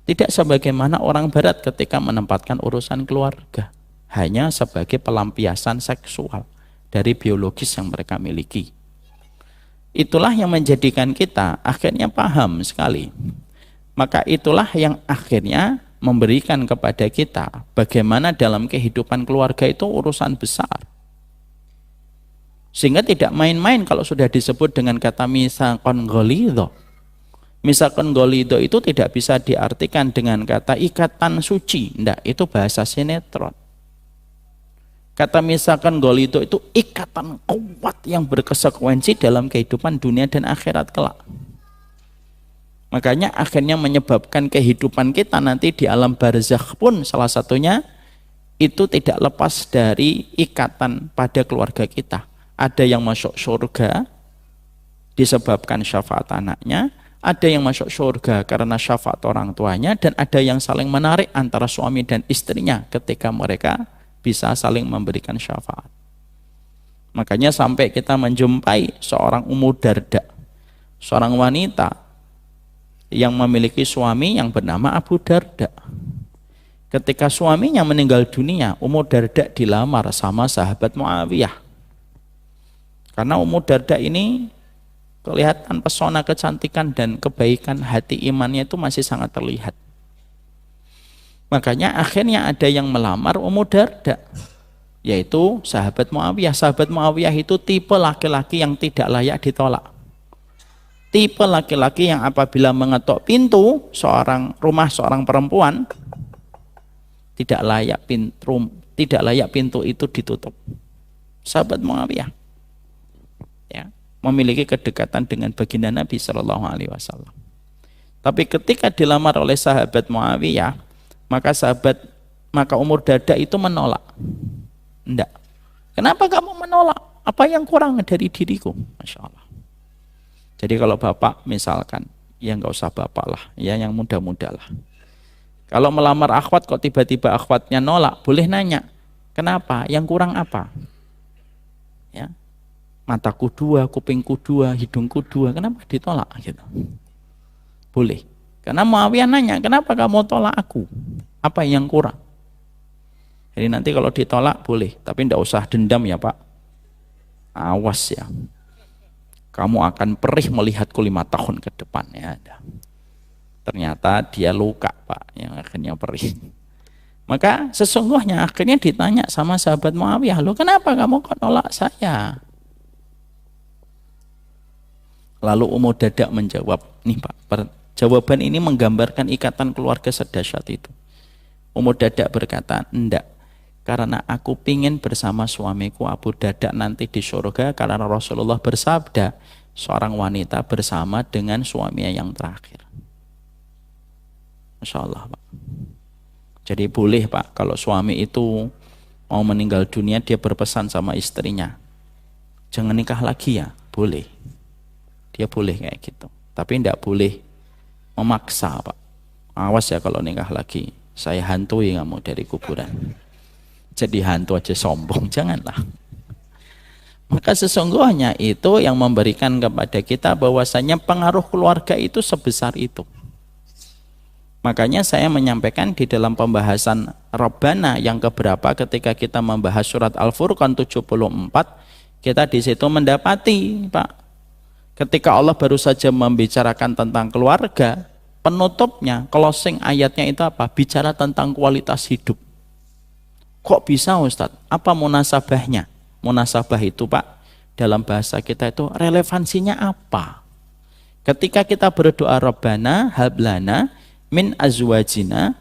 Tidak sebagaimana orang barat ketika menempatkan urusan keluarga hanya sebagai pelampiasan seksual dari biologis yang mereka miliki. Itulah yang menjadikan kita akhirnya paham sekali. Maka itulah yang akhirnya memberikan kepada kita bagaimana dalam kehidupan keluarga itu urusan besar. Sehingga tidak main-main kalau sudah disebut dengan kata misaqon ghalidho. Misaqon ghalidho itu tidak bisa diartikan dengan kata ikatan suci. Tidak, itu bahasa sinetron. Kata misaqon ghalidho itu ikatan kuat yang berkonsekuensi dalam kehidupan dunia dan akhirat kelak. Makanya akhirnya menyebabkan kehidupan kita nanti di alam barzakh pun salah satunya itu tidak lepas dari ikatan pada keluarga kita. Ada yang masuk surga disebabkan syafaat anaknya, ada yang masuk surga karena syafaat orang tuanya, dan ada yang saling menarik antara suami dan istrinya ketika mereka bisa saling memberikan syafaat. Makanya sampai kita menjumpai seorang Ummu Darda, seorang wanita yang memiliki suami yang bernama Abu Darda. Ketika suaminya meninggal dunia, Ummu Darda dilamar sama sahabat Muawiyah. Karena Ummu Darda ini kelihatan pesona kecantikan dan kebaikan hati imannya itu masih sangat terlihat. Makanya akhirnya ada yang melamar Ummu Darda, yaitu sahabat Muawiyah. Sahabat Muawiyah itu tipe laki-laki yang tidak layak ditolak. Tipe laki-laki yang apabila mengetok pintu rumah seorang perempuan, tidak layak pintu itu ditutup. Sahabat Muawiyah ya, memiliki kedekatan dengan baginda Nabi Shallallahu Alaihi Wasallam. Tapi ketika dilamar oleh sahabat Muawiyah, maka Ummu Darda itu menolak. Enggak. Kenapa kamu menolak? Apa yang kurang dari diriku? Masya Allah. Jadi kalau bapak misalkan, ya nggak usah bapak lah, ya yang muda-muda lah. Kalau melamar akhwat kok tiba-tiba akhwatnya nolak, boleh nanya, kenapa? Yang kurang apa? Ya, mataku dua, kupingku dua, hidungku dua, kenapa ditolak? Gitu. Boleh. Karena Muawiyah nanya, kenapa kamu tolak aku? Apa yang kurang? Jadi nanti kalau ditolak boleh, tapi nggak usah dendam ya Pak. Awas ya. Kamu akan perih melihatku 5 tahun ke depan ya. Ternyata dia luka Pak, yang akhirnya perih. Maka sesungguhnya akhirnya ditanya sama sahabat Muawiyah, loh kenapa kamu kok nolak saya? Lalu Ummu Darda menjawab, nih Pak, jawaban ini menggambarkan ikatan keluarga sedahsyat itu. Ummu Darda berkata, enggak, karena aku pingin bersama suamiku Abu Darda nanti di surga, karena Rasulullah bersabda, seorang wanita bersama dengan suaminya yang terakhir. Masya Allah Pak. Jadi boleh Pak, kalau suami itu mau meninggal dunia, dia berpesan sama istrinya, jangan nikah lagi ya, boleh. Dia boleh kayak gitu. Tapi tidak boleh memaksa Pak. Awas ya kalau nikah lagi, saya hantui kamu dari kuburan. Jadi hantu aja sombong, janganlah. Maka sesungguhnya itu yang memberikan kepada kita bahwasanya pengaruh keluarga itu sebesar itu. Makanya saya menyampaikan di dalam pembahasan Rabbana yang keberapa ketika kita membahas surat Al-Furqan 74, kita di situ mendapati Pak, ketika Allah baru saja membicarakan tentang keluarga, penutupnya, closing ayatnya itu apa? Bicara tentang kualitas hidup. Kok bisa Ustadz? Apa munasabahnya? Munasabah itu Pak, dalam bahasa kita itu relevansinya apa? Ketika kita berdoa Rabbana hablana min azwajina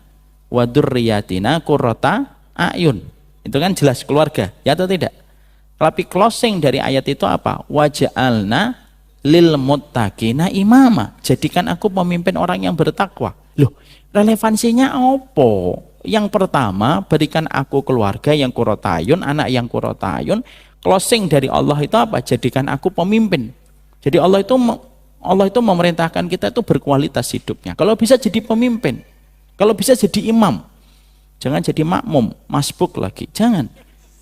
wa dzurriyyatina qurrata a'yun. Itu kan jelas keluarga, ya atau tidak? Tapi closing dari ayat itu apa? Waj'alna lil muttaqina imama. Jadikan aku pemimpin orang yang bertakwa. Loh, relevansinya apa? Yang pertama, berikan aku keluarga yang qurratayun, anak yang qurratayun. Closing dari Allah itu apa? Jadikan aku pemimpin. Jadi Allah itu memerintahkan kita itu berkualitas hidupnya. Kalau bisa jadi pemimpin, kalau bisa jadi imam. Jangan jadi makmum, masbuk lagi. Jangan.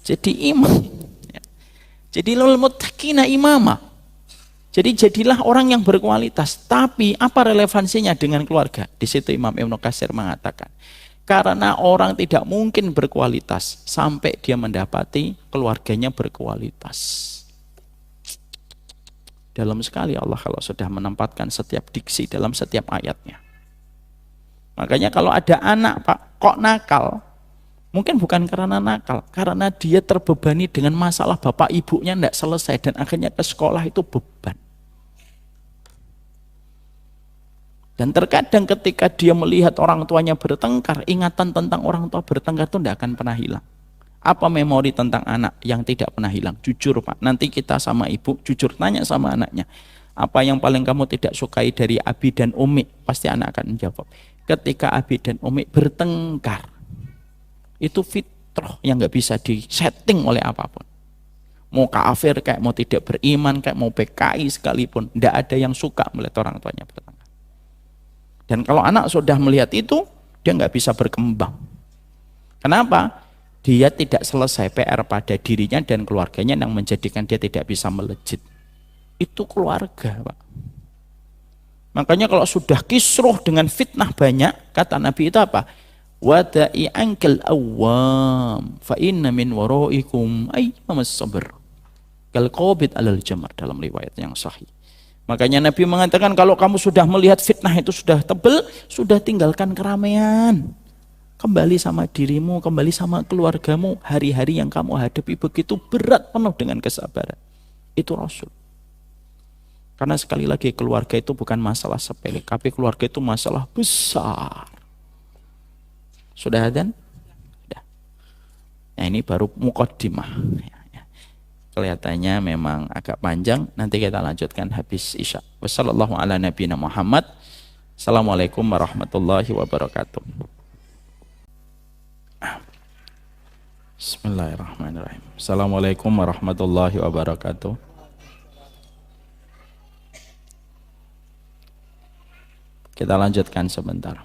Jadi imam. Jadi lil muttaqina imama. Jadi jadilah orang yang berkualitas. Tapi apa relevansinya dengan keluarga? Di situ Imam Ibnu Katsir mengatakan, karena orang tidak mungkin berkualitas sampai dia mendapati keluarganya berkualitas. Dalam sekali Allah kalau sudah menempatkan setiap diksi dalam setiap ayatnya. Makanya kalau ada anak Pak kok nakal, mungkin bukan karena nakal, karena dia terbebani dengan masalah bapak ibunya tidak selesai dan akhirnya ke sekolah itu beban. Dan terkadang ketika dia melihat orang tuanya bertengkar, ingatan tentang orang tua bertengkar itu tidak akan pernah hilang. Apa memori tentang anak yang tidak pernah hilang? Jujur Pak, nanti kita sama ibu jujur tanya sama anaknya, apa yang paling kamu tidak sukai dari Abi dan Umi? Pasti anak akan menjawab, ketika Abi dan Umi bertengkar, itu fitrah yang nggak bisa disetting oleh apapun. Mau kafir kayak mau tidak beriman kayak mau PKI sekalipun, tidak ada yang suka melihat orang tuanya bertengkar. Dan kalau anak sudah melihat itu, dia nggak bisa berkembang. Kenapa? Dia tidak selesai PR pada dirinya dan keluarganya yang menjadikan dia tidak bisa melejit. Itu keluarga, Pak. Makanya kalau sudah kisruh dengan fitnah banyak, kata Nabi itu apa? Wada'i ankal awam fa inna min waraikum ayyamas sabr kal qabid alal jamar, dalam riwayat yang sahih. Makanya Nabi mengatakan kalau kamu sudah melihat fitnah itu sudah tebel, sudah tinggalkan keramaian. Kembali sama dirimu, kembali sama keluargamu. Hari-hari yang kamu hadapi begitu berat, penuh dengan kesabaran. Itu Rasul. Karena sekali lagi keluarga itu bukan masalah sepele, tapi keluarga itu masalah besar. Sudah adzan? Sudah. Nah ini baru muqaddimah. Kelihatannya memang agak panjang, nanti kita lanjutkan habis Isya. Wassallallahu ala nabiyina Muhammad. Assalamualaikum warahmatullahi wabarakatuh. Bismillahirrahmanirrahim. Assalamualaikum warahmatullahi wabarakatuh. Kita lanjutkan sebentar.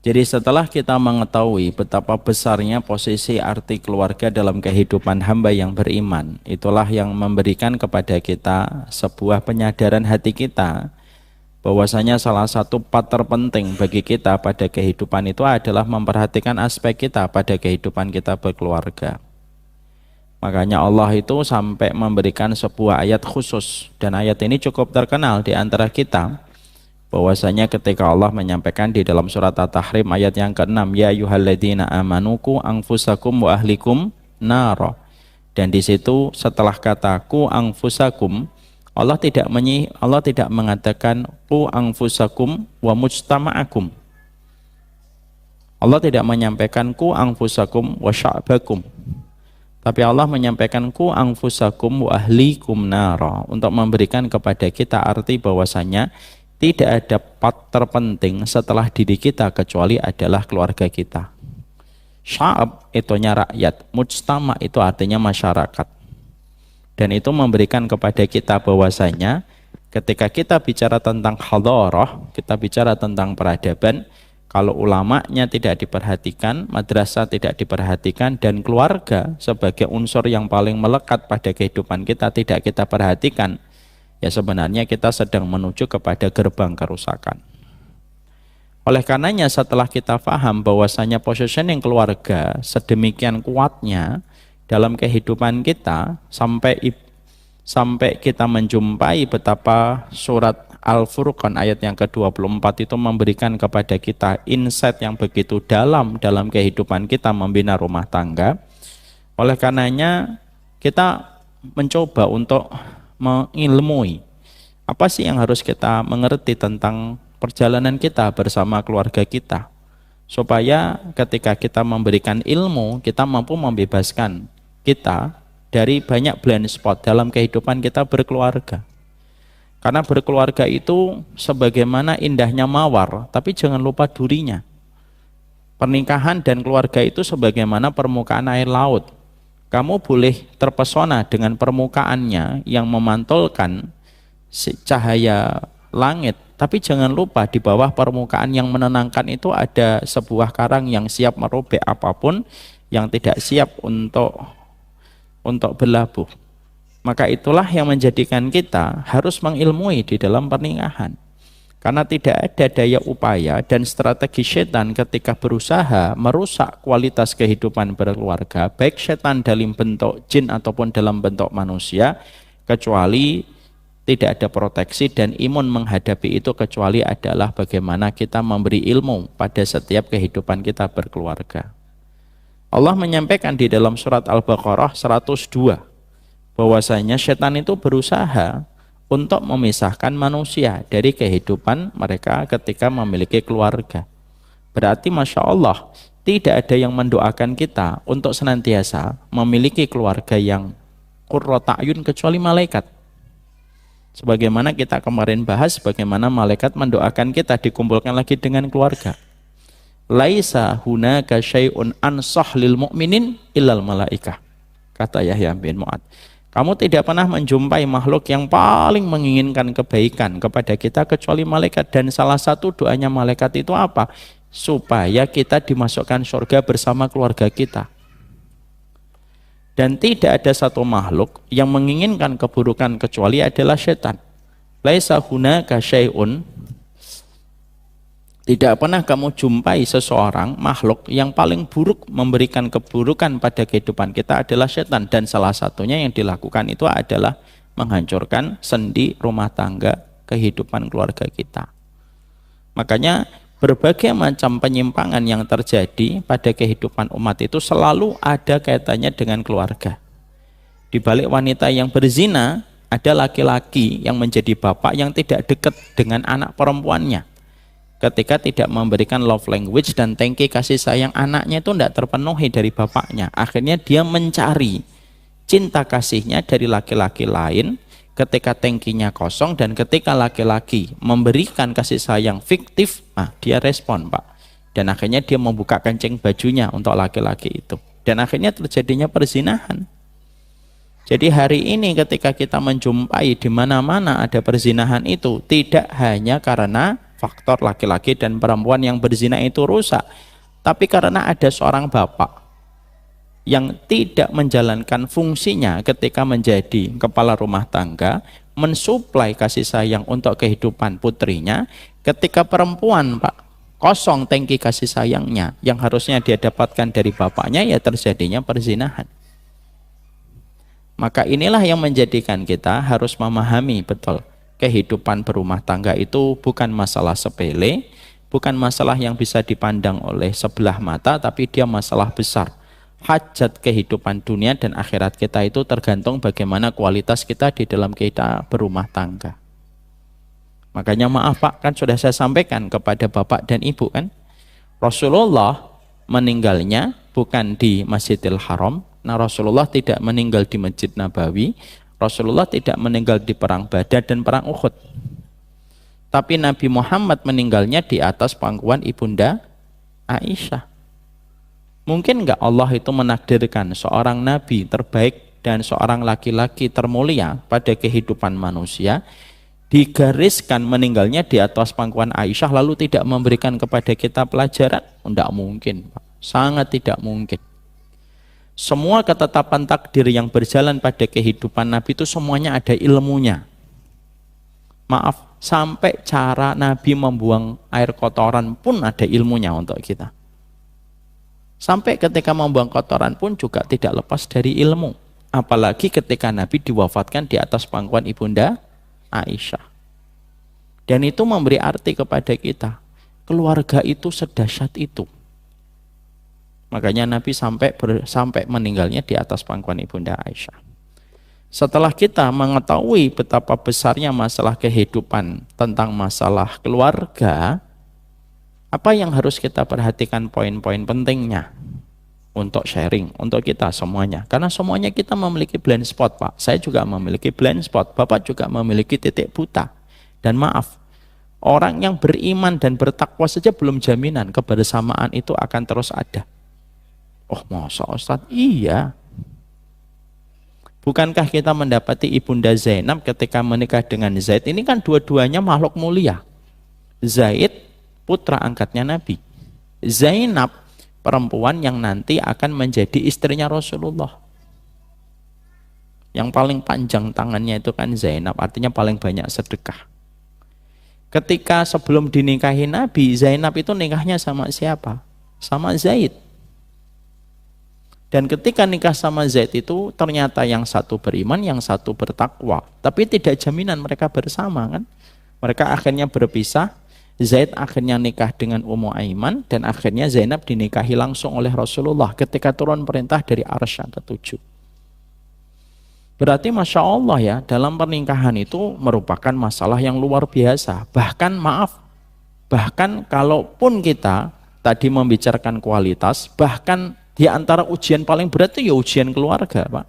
Jadi setelah kita mengetahui betapa besarnya posisi arti keluarga dalam kehidupan hamba yang beriman, itulah yang memberikan kepada kita sebuah penyadaran hati kita bahwasanya salah satu part terpenting bagi kita pada kehidupan itu adalah memperhatikan aspek kita pada kehidupan kita berkeluarga. Makanya Allah itu sampai memberikan sebuah ayat khusus, dan ayat ini cukup terkenal di antara kita, bahwasanya ketika Allah menyampaikan di dalam surat At-Tahrim ayat yang ke-6, ya ayyuhalladzina amanu qu anfusakum wa ahlikum nara. Dan di situ setelah kata qu anfusakum, Allah tidak mengatakan qu anfusakum wa mujtama'akum. Allah tidak menyampaikan qu anfusakum wa sya'bakum. Tapi Allah menyampaikan qu anfusakum wa ahlikum nara, untuk memberikan kepada kita arti bahwasanya tidak ada part terpenting setelah diri kita kecuali adalah keluarga kita. Sya'ab itunya rakyat, mujtama itu artinya masyarakat. Dan itu memberikan kepada kita bahwasanya ketika kita bicara tentang hadarah, kita bicara tentang peradaban, kalau ulamanya tidak diperhatikan, madrasah tidak diperhatikan, dan keluarga sebagai unsur yang paling melekat pada kehidupan kita tidak kita perhatikan, ya sebenarnya kita sedang menuju kepada gerbang kerusakan. Oleh karenanya setelah kita paham bahwasanya positioning keluarga sedemikian kuatnya dalam kehidupan kita, sampai kita menjumpai betapa surat Al-Furqan ayat yang ke-24 itu memberikan kepada kita insight yang begitu dalam kehidupan kita membina rumah tangga. Oleh karenanya kita mencoba untuk mengilmui apa sih yang harus kita mengerti tentang perjalanan kita bersama keluarga kita, supaya ketika kita memberikan ilmu, kita mampu membebaskan kita dari banyak blind spot dalam kehidupan kita berkeluarga. Karena berkeluarga itu sebagaimana indahnya mawar, tapi jangan lupa durinya. Pernikahan dan keluarga itu sebagaimana permukaan air laut. Kamu boleh terpesona dengan permukaannya yang memantulkan cahaya langit, Tapi jangan lupa di bawah permukaan yang menenangkan itu ada sebuah karang yang siap merobek apapun, yang tidak siap untuk berlabuh. Maka itulah yang menjadikan kita harus mengilmui di dalam pernikahan. Karena tidak ada daya upaya dan strategi setan ketika berusaha merusak kualitas kehidupan berkeluarga, baik setan dalam bentuk jin ataupun dalam bentuk manusia, kecuali tidak ada proteksi dan imun menghadapi itu, kecuali adalah bagaimana kita memberi ilmu pada setiap kehidupan kita berkeluarga. Allah menyampaikan di dalam surat Al-Baqarah 102 bahwasanya setan itu berusaha untuk memisahkan manusia dari kehidupan mereka ketika memiliki keluarga. Berarti Masya Allah, tidak ada yang mendoakan kita untuk senantiasa memiliki keluarga yang qurrata a'yun kecuali malaikat. Sebagaimana kita kemarin bahas, bagaimana malaikat mendoakan kita dikumpulkan lagi dengan keluarga. Laisa hunaka syai'un ansah lil mu'minin illal malaikah, kata Yahya bin Mu'ad. Kamu tidak pernah menjumpai makhluk yang paling menginginkan kebaikan kepada kita kecuali malaikat. Dan salah satu doanya malaikat itu apa? Supaya kita dimasukkan surga bersama keluarga kita. Dan tidak ada satu makhluk yang menginginkan keburukan kecuali adalah setan. Laisa hunaka syai'un, tidak pernah kamu jumpai seseorang makhluk yang paling buruk memberikan keburukan pada kehidupan kita adalah setan. Dan salah satunya yang dilakukan itu adalah menghancurkan sendi rumah tangga kehidupan keluarga kita. Makanya berbagai macam penyimpangan yang terjadi pada kehidupan umat itu selalu ada kaitannya dengan keluarga. Di balik wanita yang berzina ada laki-laki yang menjadi bapak yang tidak dekat dengan anak perempuannya. Ketika tidak memberikan love language dan tangki kasih sayang anaknya itu tidak terpenuhi dari bapaknya, akhirnya dia mencari cinta kasihnya dari laki-laki lain. Ketika tangkinya kosong dan ketika laki-laki memberikan kasih sayang fiktif, dia respon Pak, dan akhirnya dia membuka kancing bajunya untuk laki-laki itu, dan akhirnya terjadinya perzinahan. Jadi hari ini ketika kita menjumpai di mana-mana ada perzinahan itu, tidak hanya karena faktor laki-laki dan perempuan yang berzina itu rusak, tapi karena ada seorang bapak yang tidak menjalankan fungsinya ketika menjadi kepala rumah tangga, mensuplai kasih sayang untuk kehidupan putrinya. Ketika perempuan Pak kosong tangki kasih sayangnya yang harusnya dia dapatkan dari bapaknya, ya terjadinya perzinahan. Maka inilah yang menjadikan kita harus memahami betul, kehidupan berumah tangga itu bukan masalah sepele, bukan masalah yang bisa dipandang oleh sebelah mata, tapi dia masalah besar. Hajat kehidupan dunia dan akhirat kita itu tergantung bagaimana kualitas kita di dalam kita berumah tangga. Makanya maaf Pak, kan sudah saya sampaikan kepada Bapak dan Ibu kan, Rasulullah meninggalnya bukan di Masjidil Haram. Nah, Rasulullah tidak meninggal di Masjid Nabawi, Rasulullah tidak meninggal di perang Badar dan perang Uhud. Tapi Nabi Muhammad meninggalnya di atas pangkuan Ibunda Aisyah. Mungkin enggak Allah itu menakdirkan seorang Nabi terbaik dan seorang laki-laki termulia pada kehidupan manusia, digariskan meninggalnya di atas pangkuan Aisyah lalu tidak memberikan kepada kita pelajaran? Enggak mungkin Pak. Sangat tidak mungkin. Semua ketetapan takdir yang berjalan pada kehidupan Nabi itu semuanya ada ilmunya. Maaf, sampai cara Nabi membuang air kotoran pun ada ilmunya untuk kita. Sampai ketika membuang kotoran pun juga tidak lepas dari ilmu. Apalagi ketika Nabi diwafatkan di atas pangkuan Ibunda Aisyah. Dan itu memberi arti kepada kita, keluarga itu sedahsyat itu. Makanya Nabi sampai meninggalnya di atas pangkuan Ibunda Aisyah. Setelah kita mengetahui betapa besarnya masalah kehidupan tentang masalah keluarga, apa yang harus kita perhatikan poin-poin pentingnya untuk sharing, untuk kita semuanya. Karena semuanya kita memiliki blind spot Pak. Saya juga memiliki blind spot, Bapak juga memiliki titik buta. Dan maaf, orang yang beriman dan bertakwa saja belum jaminan kebersamaan itu akan terus ada. Oh masa Ustadz? Iya. Bukankah kita mendapati Ibunda Zainab ketika menikah dengan Zaid? Ini kan dua-duanya makhluk mulia. Zaid putra angkatnya Nabi. Zainab perempuan yang nanti akan menjadi istrinya Rasulullah. Yang paling panjang tangannya itu kan Zainab, artinya paling banyak sedekah. Ketika sebelum dinikahi Nabi, Zainab itu nikahnya sama siapa? Sama Zaid. Dan ketika nikah sama Zaid itu ternyata yang satu beriman, yang satu bertakwa. Tapi tidak jaminan mereka bersama kan. Mereka akhirnya berpisah. Zaid akhirnya nikah dengan Ummu Aiman dan akhirnya Zainab dinikahi langsung oleh Rasulullah ketika turun perintah dari Arsy ke-7. Berarti Masya Allah ya, dalam pernikahan itu merupakan masalah yang luar biasa. Bahkan kalaupun kita tadi membicarakan kualitas, bahkan di antara ujian paling berat itu ya ujian keluarga, Pak.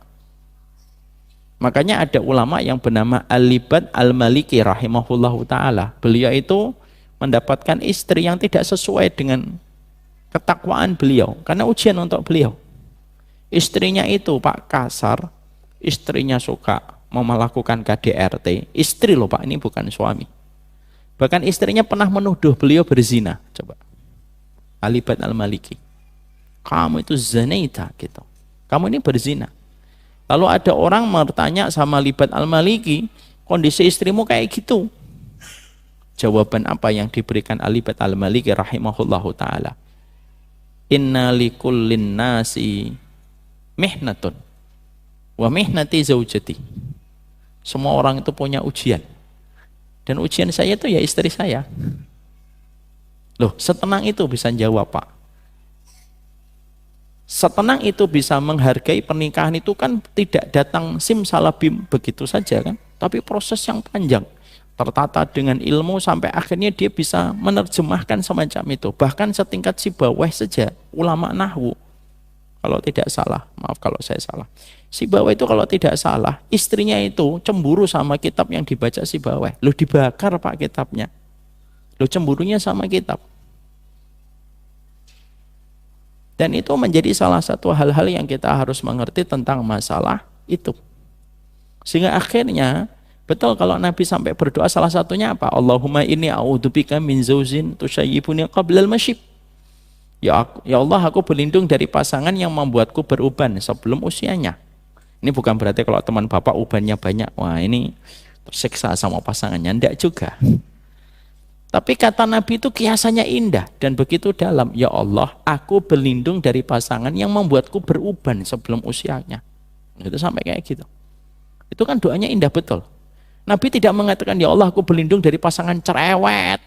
Makanya ada ulama yang bernama Al-Libad Al-Maliki rahimahullahu ta'ala. Beliau itu mendapatkan istri yang tidak sesuai dengan ketakwaan beliau, karena ujian untuk beliau. Istrinya itu Pak kasar, istrinya suka mau melakukan KDRT. Istri loh Pak, ini bukan suami. Bahkan istrinya pernah menuduh beliau berzina. Coba Al-Libad Al-Maliki, kamu itu zanaita gitu, kamu ini berzina. Lalu ada orang bertanya sama Libad Al-Maliki, kondisi istrimu kayak gitu. Jawaban apa yang diberikan Libad Al-Maliki rahimahullahu ta'ala? Inna likullin nasi mihnatun wa mihnati zaujati. Semua orang itu punya ujian. Dan ujian saya itu ya istri saya. Loh, setenang itu bisa jawab Pak. Setenang itu bisa menghargai pernikahan itu kan tidak datang simsalabim begitu saja kan, tapi proses yang panjang, tertata dengan ilmu sampai akhirnya dia bisa menerjemahkan semacam itu. Bahkan setingkat Sibawayh saja, ulama nahwu, kalau tidak salah, maaf kalau saya salah, Sibawayh itu kalau tidak salah, istrinya itu cemburu sama kitab yang dibaca Sibawayh. Loh, dibakar Pak kitabnya. Loh, cemburunya sama kitab. Dan itu menjadi salah satu hal-hal yang kita harus mengerti tentang masalah itu. Sehingga akhirnya, betul kalau Nabi sampai berdoa salah satunya apa? Allahumma inni a'udzubika min zaujin tusyayyibuni qablal masyib. Ya Allah, aku berlindung dari pasangan yang membuatku beruban sebelum usianya. Ini bukan berarti kalau teman bapak ubannya banyak, wah ini tersiksa sama pasangannya. Tidak juga. Tapi kata Nabi itu kiasannya indah dan begitu dalam. Ya Allah, aku berlindung dari pasangan yang membuatku beruban sebelum usianya. Itu sampai kayak gitu. Itu kan doanya indah betul. Nabi tidak mengatakan, ya Allah aku berlindung dari pasangan cerewet,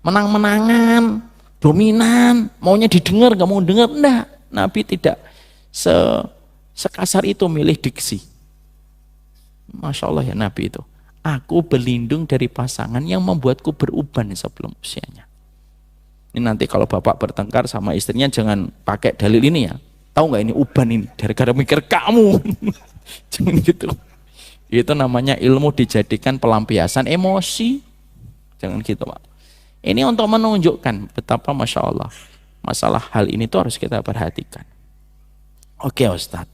menang-menangan, dominan, maunya didengar, gak mau dengar. Enggak, Nabi tidak sekasar itu milih diksi. Masya Allah ya Nabi itu. Aku berlindung dari pasangan yang membuatku beruban sebelum usianya. Ini nanti kalau bapak bertengkar sama istrinya jangan pakai dalil ini ya. Tahu nggak ini uban ini? Gara-gara mikir kamu. Jangan gitu. Itu namanya ilmu dijadikan pelampiasan emosi. Jangan gitu Pak. Ini untuk menunjukkan betapa Masya Allah masalah hal ini tuh harus kita perhatikan. Oke Ustadz,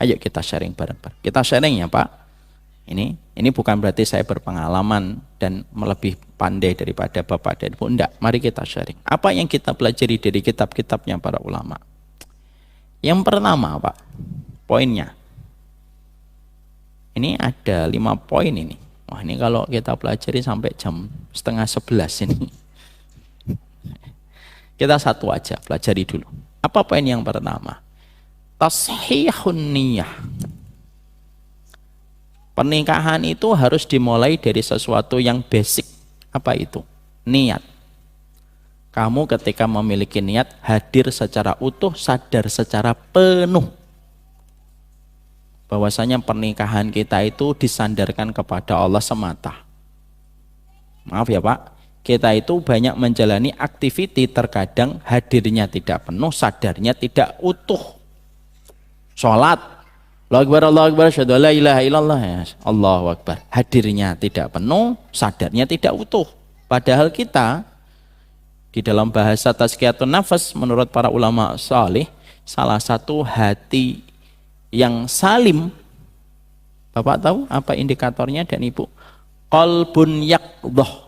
ayo kita sharing bareng-bareng. Kita sharing ya Pak. Ini bukan berarti saya berpengalaman dan lebih pandai daripada Bapak dan Ibu. Enggak, mari kita sharing. Apa yang kita pelajari dari kitab-kitabnya para ulama? Yang pertama Pak, poinnya. Ini ada 5 poin ini. Wah ini kalau kita pelajari sampai jam 10:30 ini. Kita satu aja, pelajari dulu. Apa poin yang pertama? Tashihun niyah. Pernikahan itu harus dimulai dari sesuatu yang basic. Apa itu? Niat. Kamu ketika memiliki niat, hadir secara utuh, sadar secara penuh. Bahwasanya pernikahan kita itu disandarkan kepada Allah semata. Maaf ya Pak, kita itu banyak menjalani aktiviti terkadang hadirnya tidak penuh, sadarnya tidak utuh. Sholat, Allahu Akbar, asyhadu alla ilaha illallah, ya Allahu Akbar. Hadirnya tidak penuh, sadarnya tidak utuh. Padahal kita di dalam bahasa tazkiyatun nafas menurut para ulama salih, salah satu hati yang salim, Bapak tahu apa indikatornya dan Ibu? Qalbun yaqdhah.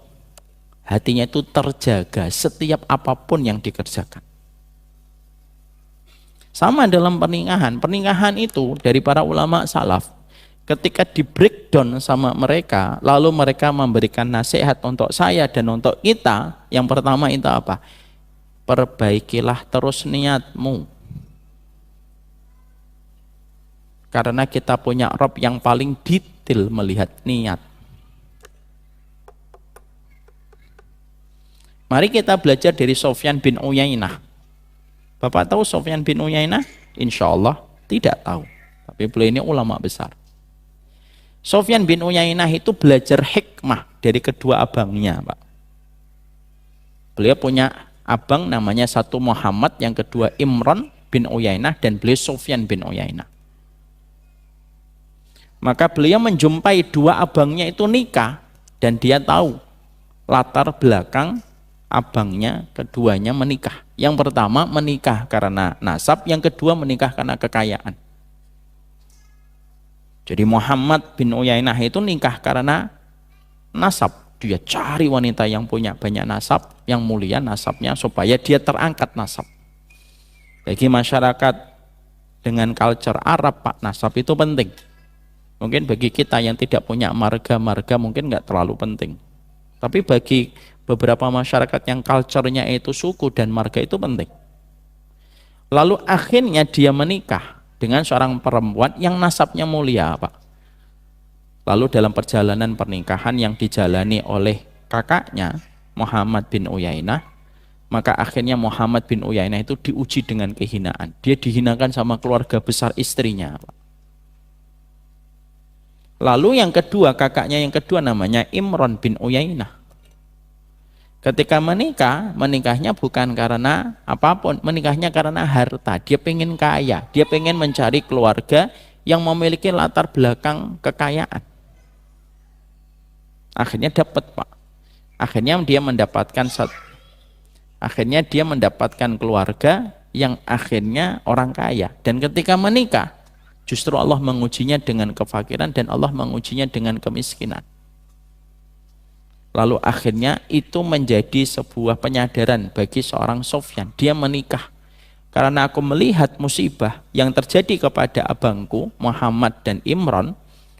hatinya itu terjaga setiap apapun yang dikerjakan. Sama dalam pernikahan. Pernikahan itu dari para ulama salaf, ketika di breakdown sama mereka, lalu mereka memberikan nasihat untuk saya dan untuk kita, yang pertama itu apa? Perbaikilah terus niatmu. Karena kita punya Rabb yang paling detail melihat niat. Mari kita belajar dari Sufyan bin Uyainah. Bapak tahu Sufyan bin Uyainah? Insya Allah tidak tahu. Tapi beliau ini ulama besar. Sufyan bin Uyainah itu belajar hikmah dari kedua abangnya, Pak. Beliau punya abang namanya satu Muhammad, yang kedua Imran bin Uyainah, dan beliau Sufyan bin Uyainah. Maka beliau menjumpai dua abangnya itu nikah, dan dia tahu latar belakang abangnya keduanya menikah. Yang pertama menikah karena nasab, yang kedua menikah karena kekayaan. Jadi Muhammad bin Uyainah itu nikah karena nasab. Dia cari wanita yang punya banyak nasab, yang mulia nasabnya, supaya dia terangkat nasab. Bagi masyarakat dengan culture Arab, Pak, nasab itu penting. Mungkin bagi kita yang tidak punya marga-marga mungkin nggak terlalu penting. Tapi bagi beberapa masyarakat yang culture-nya itu suku dan marga itu penting. Lalu akhirnya dia menikah dengan seorang perempuan yang nasabnya mulia, Pak. Lalu dalam perjalanan pernikahan yang dijalani oleh kakaknya Muhammad bin Uyainah, maka akhirnya Muhammad bin Uyainah itu diuji dengan kehinaan. Dia dihinakan sama keluarga besar istrinya, Pak. Lalu yang kedua, kakaknya yang kedua namanya Imran bin Uyainah. Ketika menikah, menikahnya bukan karena apapun, menikahnya karena harta. Dia pengen kaya, dia pengen mencari keluarga yang memiliki latar belakang kekayaan. Akhirnya dapat, Pak. Akhirnya dia mendapatkan keluarga yang akhirnya orang kaya. Dan ketika menikah, justru Allah mengujinya dengan kefakiran dan Allah mengujinya dengan kemiskinan. Lalu akhirnya itu menjadi sebuah penyadaran bagi seorang Sufyan. Dia menikah karena aku melihat musibah yang terjadi kepada abangku Muhammad dan Imran,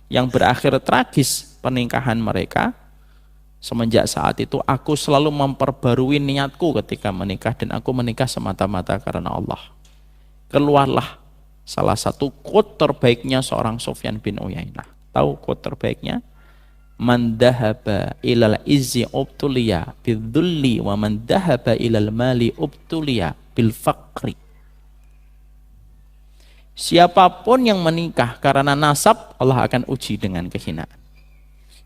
yang berakhir tragis pernikahan mereka. Semenjak saat itu aku selalu memperbarui niatku ketika menikah, dan aku menikah semata-mata karena Allah. Keluarlah salah satu quote terbaiknya seorang Sufyan bin Uyainah. Tahu quote terbaiknya? Man dhahaba ilal izzi ubtuliya bidzulli wa man dhahaba ilal mali ubtuliya bil faqri. Siapapun yang menikah karena nasab, Allah akan uji dengan kehinaan.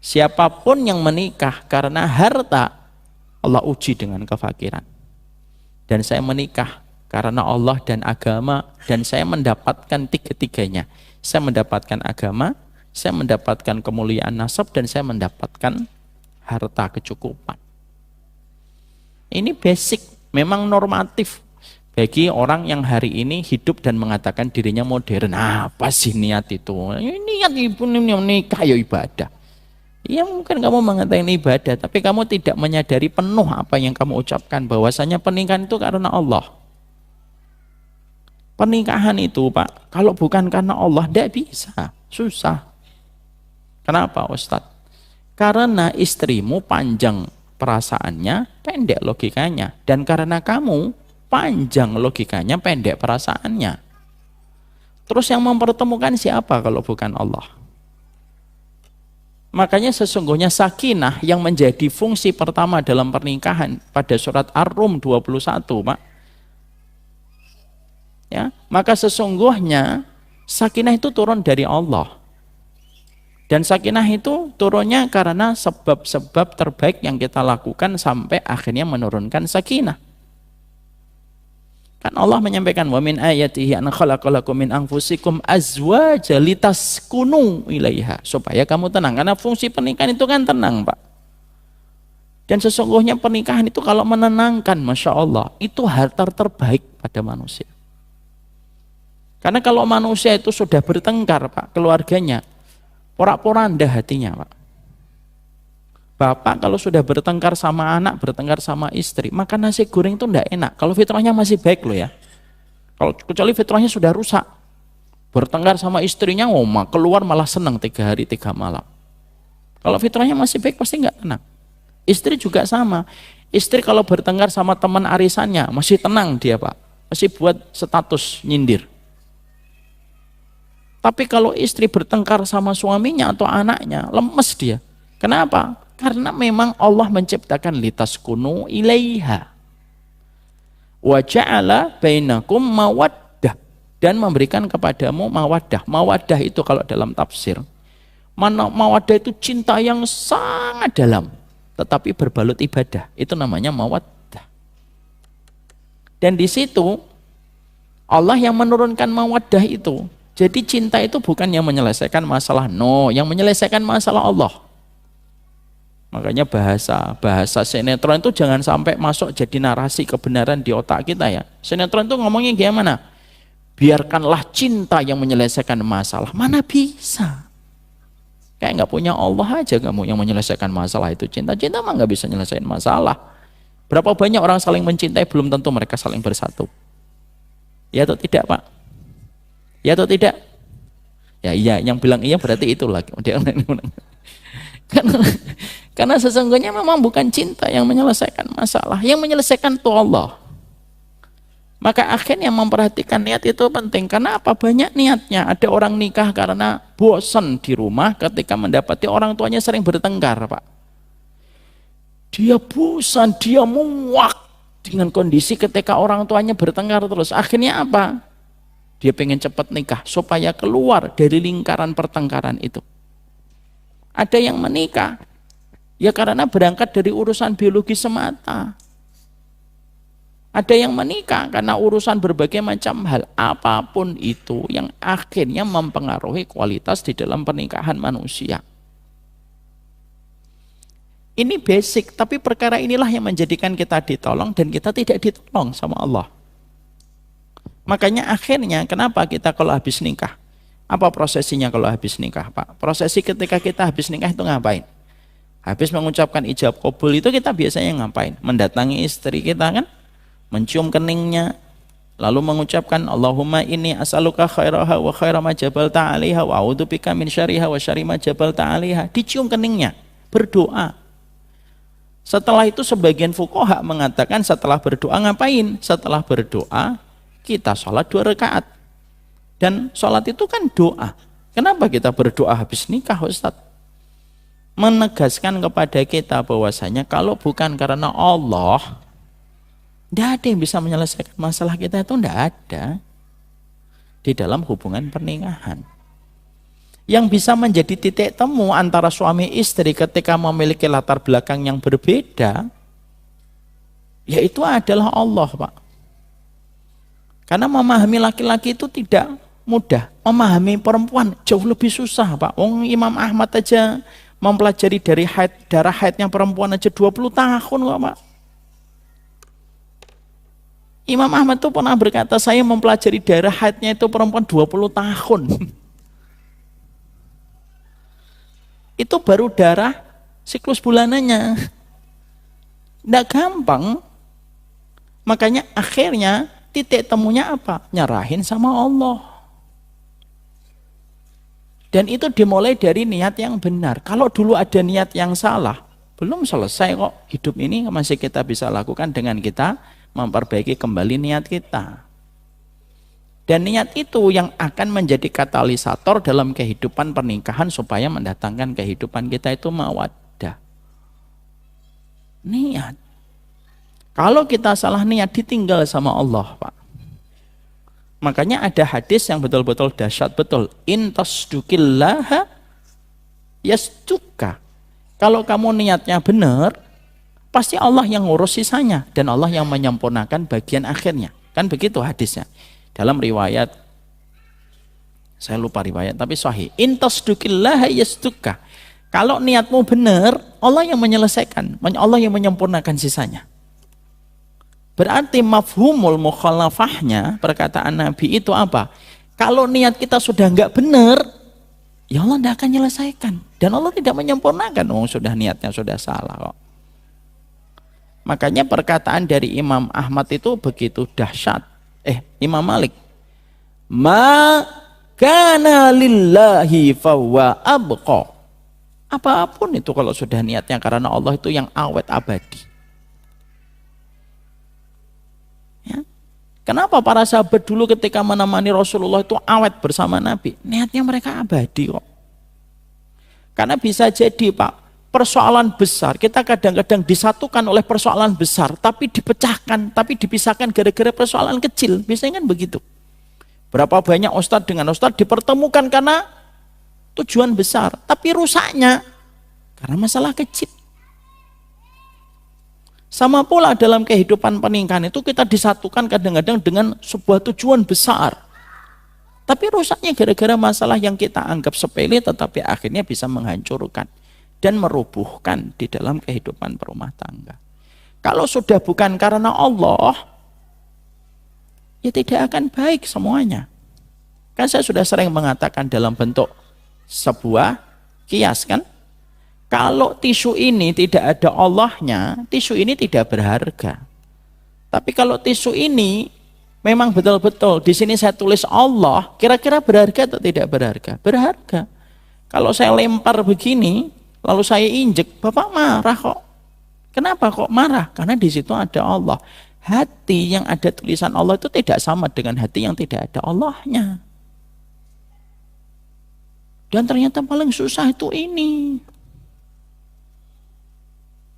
Siapapun yang menikah karena harta, Allah uji dengan kefakiran. Dan saya menikah karena Allah dan agama, dan saya mendapatkan tiga-tiganya. Saya mendapatkan agama, saya mendapatkan kemuliaan nasab, dan saya mendapatkan harta kecukupan. Ini basic, memang normatif bagi orang yang hari ini hidup dan mengatakan dirinya modern. Apa sih niat itu? Niat ibu nikah ya ibadah. Ya mungkin kamu mengatakan ibadah, tapi kamu tidak menyadari penuh apa yang kamu ucapkan, bahwasanya pernikahan itu karena Allah. Pernikahan itu, Pak, kalau bukan karena Allah tidak bisa, susah. Kenapa, Ustadz? Karena istrimu panjang perasaannya, pendek logikanya, dan karena kamu panjang logikanya, pendek perasaannya. Terus yang mempertemukan siapa kalau bukan Allah? Makanya sesungguhnya sakinah yang menjadi fungsi pertama dalam pernikahan pada surat Ar-Rum 21, Pak. Ya, maka sesungguhnya sakinah itu turun dari Allah. Dan sakinah itu turunnya karena sebab-sebab terbaik yang kita lakukan sampai akhirnya menurunkan sakinah. Kan Allah menyampaikan, wa min ayatihi an khalaqalakum min anfusikum azwaja litaskunu ilaiha, supaya kamu tenang. Karena fungsi pernikahan itu kan tenang, Pak. Dan sesungguhnya pernikahan itu kalau menenangkan, Masya Allah, itu harta terbaik pada manusia. Karena kalau manusia itu sudah bertengkar, Pak, keluarganya, porak-poranda hatinya, Pak. Bapak kalau sudah bertengkar sama anak, bertengkar sama istri, makan nasi goreng itu enggak enak. Kalau fitrahnya masih baik loh ya. Kalau kecuali fitrahnya sudah rusak, bertengkar sama istrinya, keluar malah senang 3 hari 3 malam. Kalau fitrahnya masih baik pasti enggak tenang. Istri juga sama. Istri kalau bertengkar sama teman arisannya, masih tenang dia Pak. Masih buat status nyindir. Tapi kalau istri bertengkar sama suaminya atau anaknya, lemes dia. Kenapa? Karena memang Allah menciptakan litaskunu ilaiha. Wa ja'ala bainakum mawaddah, dan memberikan kepadamu mawaddah. Mawaddah itu kalau dalam tafsir, mawaddah itu cinta yang sangat dalam, tetapi berbalut ibadah. Itu namanya mawaddah. Dan di situ Allah yang menurunkan mawaddah itu. Jadi cinta itu bukan yang menyelesaikan masalah, yang menyelesaikan masalah Allah. Makanya bahasa sinetron itu jangan sampai masuk jadi narasi kebenaran di otak kita ya. Sinetron itu ngomongnya gimana? Biarkanlah cinta yang menyelesaikan masalah. Mana bisa? Kayak nggak punya Allah aja kamu yang menyelesaikan masalah itu cinta. Cinta mah nggak bisa menyelesaikan masalah. Berapa banyak orang saling mencintai belum tentu mereka saling bersatu. Ya atau tidak Pak? Ya atau tidak? Ya iya, yang bilang iya berarti itu lagi. Karena sesungguhnya memang bukan cinta yang menyelesaikan masalah, yang menyelesaikan itu Allah. Maka akhirnya memperhatikan niat itu penting. Karena apa? Banyak niatnya. Ada orang nikah karena bosan di rumah ketika mendapati orang tuanya sering bertengkar Pak. Dia bosan, dia muak dengan kondisi ketika orang tuanya bertengkar terus. Akhirnya apa? Dia pengen cepat nikah supaya keluar dari lingkaran pertengkaran itu. Ada yang menikah ya karena berangkat dari urusan biologi semata. Ada yang menikah karena urusan berbagai macam hal, apapun itu yang akhirnya mempengaruhi kualitas di dalam pernikahan manusia. Ini basic, tapi perkara inilah yang menjadikan kita ditolong dan kita tidak ditolong sama Allah. Makanya akhirnya kenapa kita kalau habis nikah, apa prosesinya kalau habis nikah Pak? Prosesi ketika kita habis nikah itu ngapain? Habis mengucapkan ijab qabul itu kita biasanya ngapain? Mendatangi istri kita kan, mencium keningnya, lalu mengucapkan Allahumma inni as'aluka khairaha wa khaira ma jabalta 'alaiha wa a'udzubika min syarriha wa syarri ma jabalta 'alaiha. Dicium keningnya, berdoa. Setelah itu sebagian fuqaha mengatakan setelah berdoa ngapain? Setelah berdoa kita sholat 2 rakaat. Dan sholat itu kan doa. Kenapa kita berdoa habis nikah Ustaz? Menegaskan kepada kita bahwasanya kalau bukan karena Allah, tidak ada yang bisa menyelesaikan masalah kita itu, tidak ada di dalam hubungan pernikahan. Yang bisa menjadi titik temu antara suami istri ketika memiliki latar belakang yang berbeda, yaitu adalah Allah Pak. Karena memahami laki-laki itu tidak mudah, memahami perempuan jauh lebih susah Pak. Imam Ahmad aja mempelajari dari darah haidnya perempuan aja 20 tahun kok Pak. Imam Ahmad itu pernah berkata, saya mempelajari darah haidnya itu perempuan 20 tahun. Itu baru darah siklus bulanannya. Tidak gampang. Makanya akhirnya titik temunya apa? Nyerahin sama Allah. Dan itu dimulai dari niat yang benar. Kalau dulu ada niat yang salah, belum selesai kok. Hidup ini masih kita bisa lakukan dengan kita memperbaiki kembali niat kita. Dan niat itu yang akan menjadi katalisator dalam kehidupan pernikahan supaya mendatangkan kehidupan kita itu mawaddah. Niat. Kalau kita salah niat ditinggal sama Allah Pak. Makanya ada hadis yang betul-betul dahsyat betul. In tasduqillaha yasduka. Kalau kamu niatnya benar, pasti Allah yang ngurus sisanya dan Allah yang menyempurnakan bagian akhirnya. Kan begitu hadisnya. Dalam riwayat, saya lupa riwayat tapi sahih. In tasduqillaha yasduka. Kalau niatmu benar, Allah yang menyelesaikan, Allah yang menyempurnakan sisanya. Berarti mafhumul mukhalafahnya perkataan Nabi itu apa? Kalau niat kita sudah enggak benar, ya Allah tidak akan menyelesaikan. Dan Allah tidak menyempurnakan, sudah niatnya sudah salah kok. Makanya perkataan dari Imam Ahmad itu begitu dahsyat. Imam Malik. Ma kana lillahi fawa abqa. Apapun itu kalau sudah niatnya karena Allah itu yang awet abadi. Ya. Kenapa para sahabat dulu ketika menemani Rasulullah itu awet bersama Nabi? Niatnya mereka abadi kok. Karena bisa jadi Pak, persoalan besar, kita kadang-kadang disatukan oleh persoalan besar, tapi dipecahkan, tapi dipisahkan gara-gara persoalan kecil. Biasanya kan begitu. Berapa banyak ustadz dengan ustadz dipertemukan karena tujuan besar, tapi rusaknya karena masalah kecil. Sama pula dalam kehidupan pernikahan itu kita disatukan kadang-kadang dengan sebuah tujuan besar. Tapi rusaknya gara-gara masalah yang kita anggap sepele tetapi akhirnya bisa menghancurkan dan merubuhkan di dalam kehidupan berumah tangga. Kalau sudah bukan karena Allah, ya tidak akan baik semuanya. Kan saya sudah sering mengatakan dalam bentuk sebuah kias kan, kalau tisu ini tidak ada Allahnya, tisu ini tidak berharga. Tapi kalau tisu ini memang betul-betul di sini saya tulis Allah, kira-kira berharga atau tidak berharga? Berharga. Kalau saya lempar begini, lalu saya injek, Bapak marah kok. Kenapa kok marah? Karena di situ ada Allah. Hati yang ada tulisan Allah itu tidak sama dengan hati yang tidak ada Allahnya. Dan ternyata paling susah itu ini.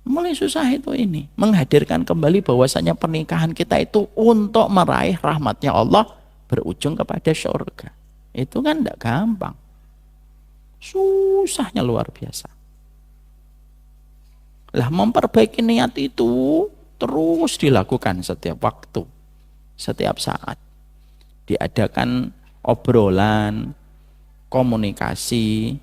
Mulai susah itu ini. Menghadirkan kembali bahwasanya pernikahan kita itu untuk meraih rahmatnya Allah berujung kepada surga. Itu kan tidak gampang. Susahnya luar biasa. Lah memperbaiki niat itu terus dilakukan setiap waktu, setiap saat. Diadakan obrolan, komunikasi.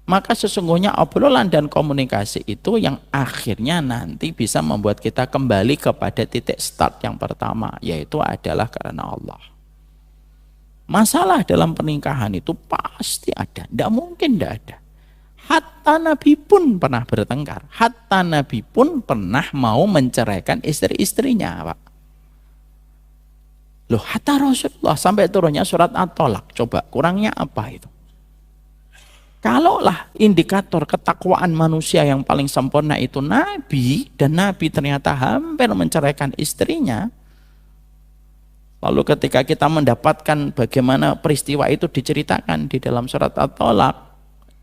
Maka sesungguhnya obrolan dan komunikasi itu yang akhirnya nanti bisa membuat kita kembali kepada titik start yang pertama, yaitu adalah karena Allah. Masalah dalam pernikahan itu pasti ada, tidak mungkin tidak ada. Hatta Nabi pun pernah bertengkar, hatta Nabi pun pernah mau menceraikan istri-istrinya, Pak. Loh, hatta Rasulullah sampai turunnya surat At-Tolak, coba kurangnya apa itu? Kalaulah indikator ketakwaan manusia yang paling sempurna itu Nabi, dan Nabi ternyata hampir menceraikan istrinya, lalu ketika kita mendapatkan bagaimana peristiwa itu diceritakan di dalam surat At-Tolak,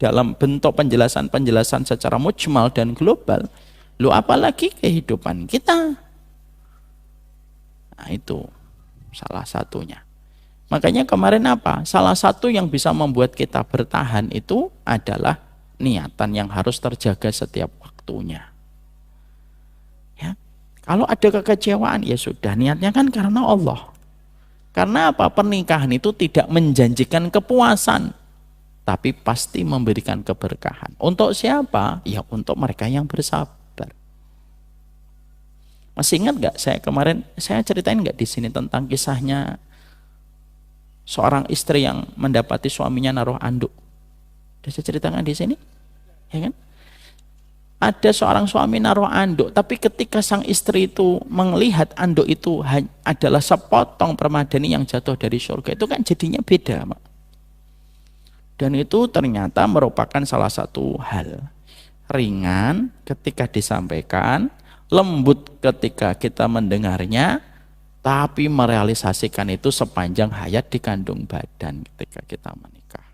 dalam bentuk penjelasan-penjelasan secara mujmal dan global, lu apalagi kehidupan kita? Nah itu salah satunya. Makanya kemarin apa? Salah satu yang bisa membuat kita bertahan itu adalah niatan yang harus terjaga setiap waktunya. Ya. Kalau ada kekecewaan ya sudah, niatnya kan karena Allah. Karena apa? Pernikahan itu tidak menjanjikan kepuasan, tapi pasti memberikan keberkahan. Untuk siapa? Ya untuk mereka yang bersabar. Masih ingat nggak saya kemarin saya ceritain nggak di sini tentang kisahnya seorang istri yang mendapati suaminya naruh anduk? Sudah saya ceritakan di sini, ya kan? Ada seorang suami naruh anduk, tapi ketika sang istri itu melihat anduk itu adalah sepotong permadani yang jatuh dari surga, itu kan jadinya beda, Pak. Dan itu ternyata merupakan salah satu hal ringan ketika disampaikan, lembut ketika kita mendengarnya, tapi merealisasikan itu sepanjang hayat di kandung badan ketika kita menikah.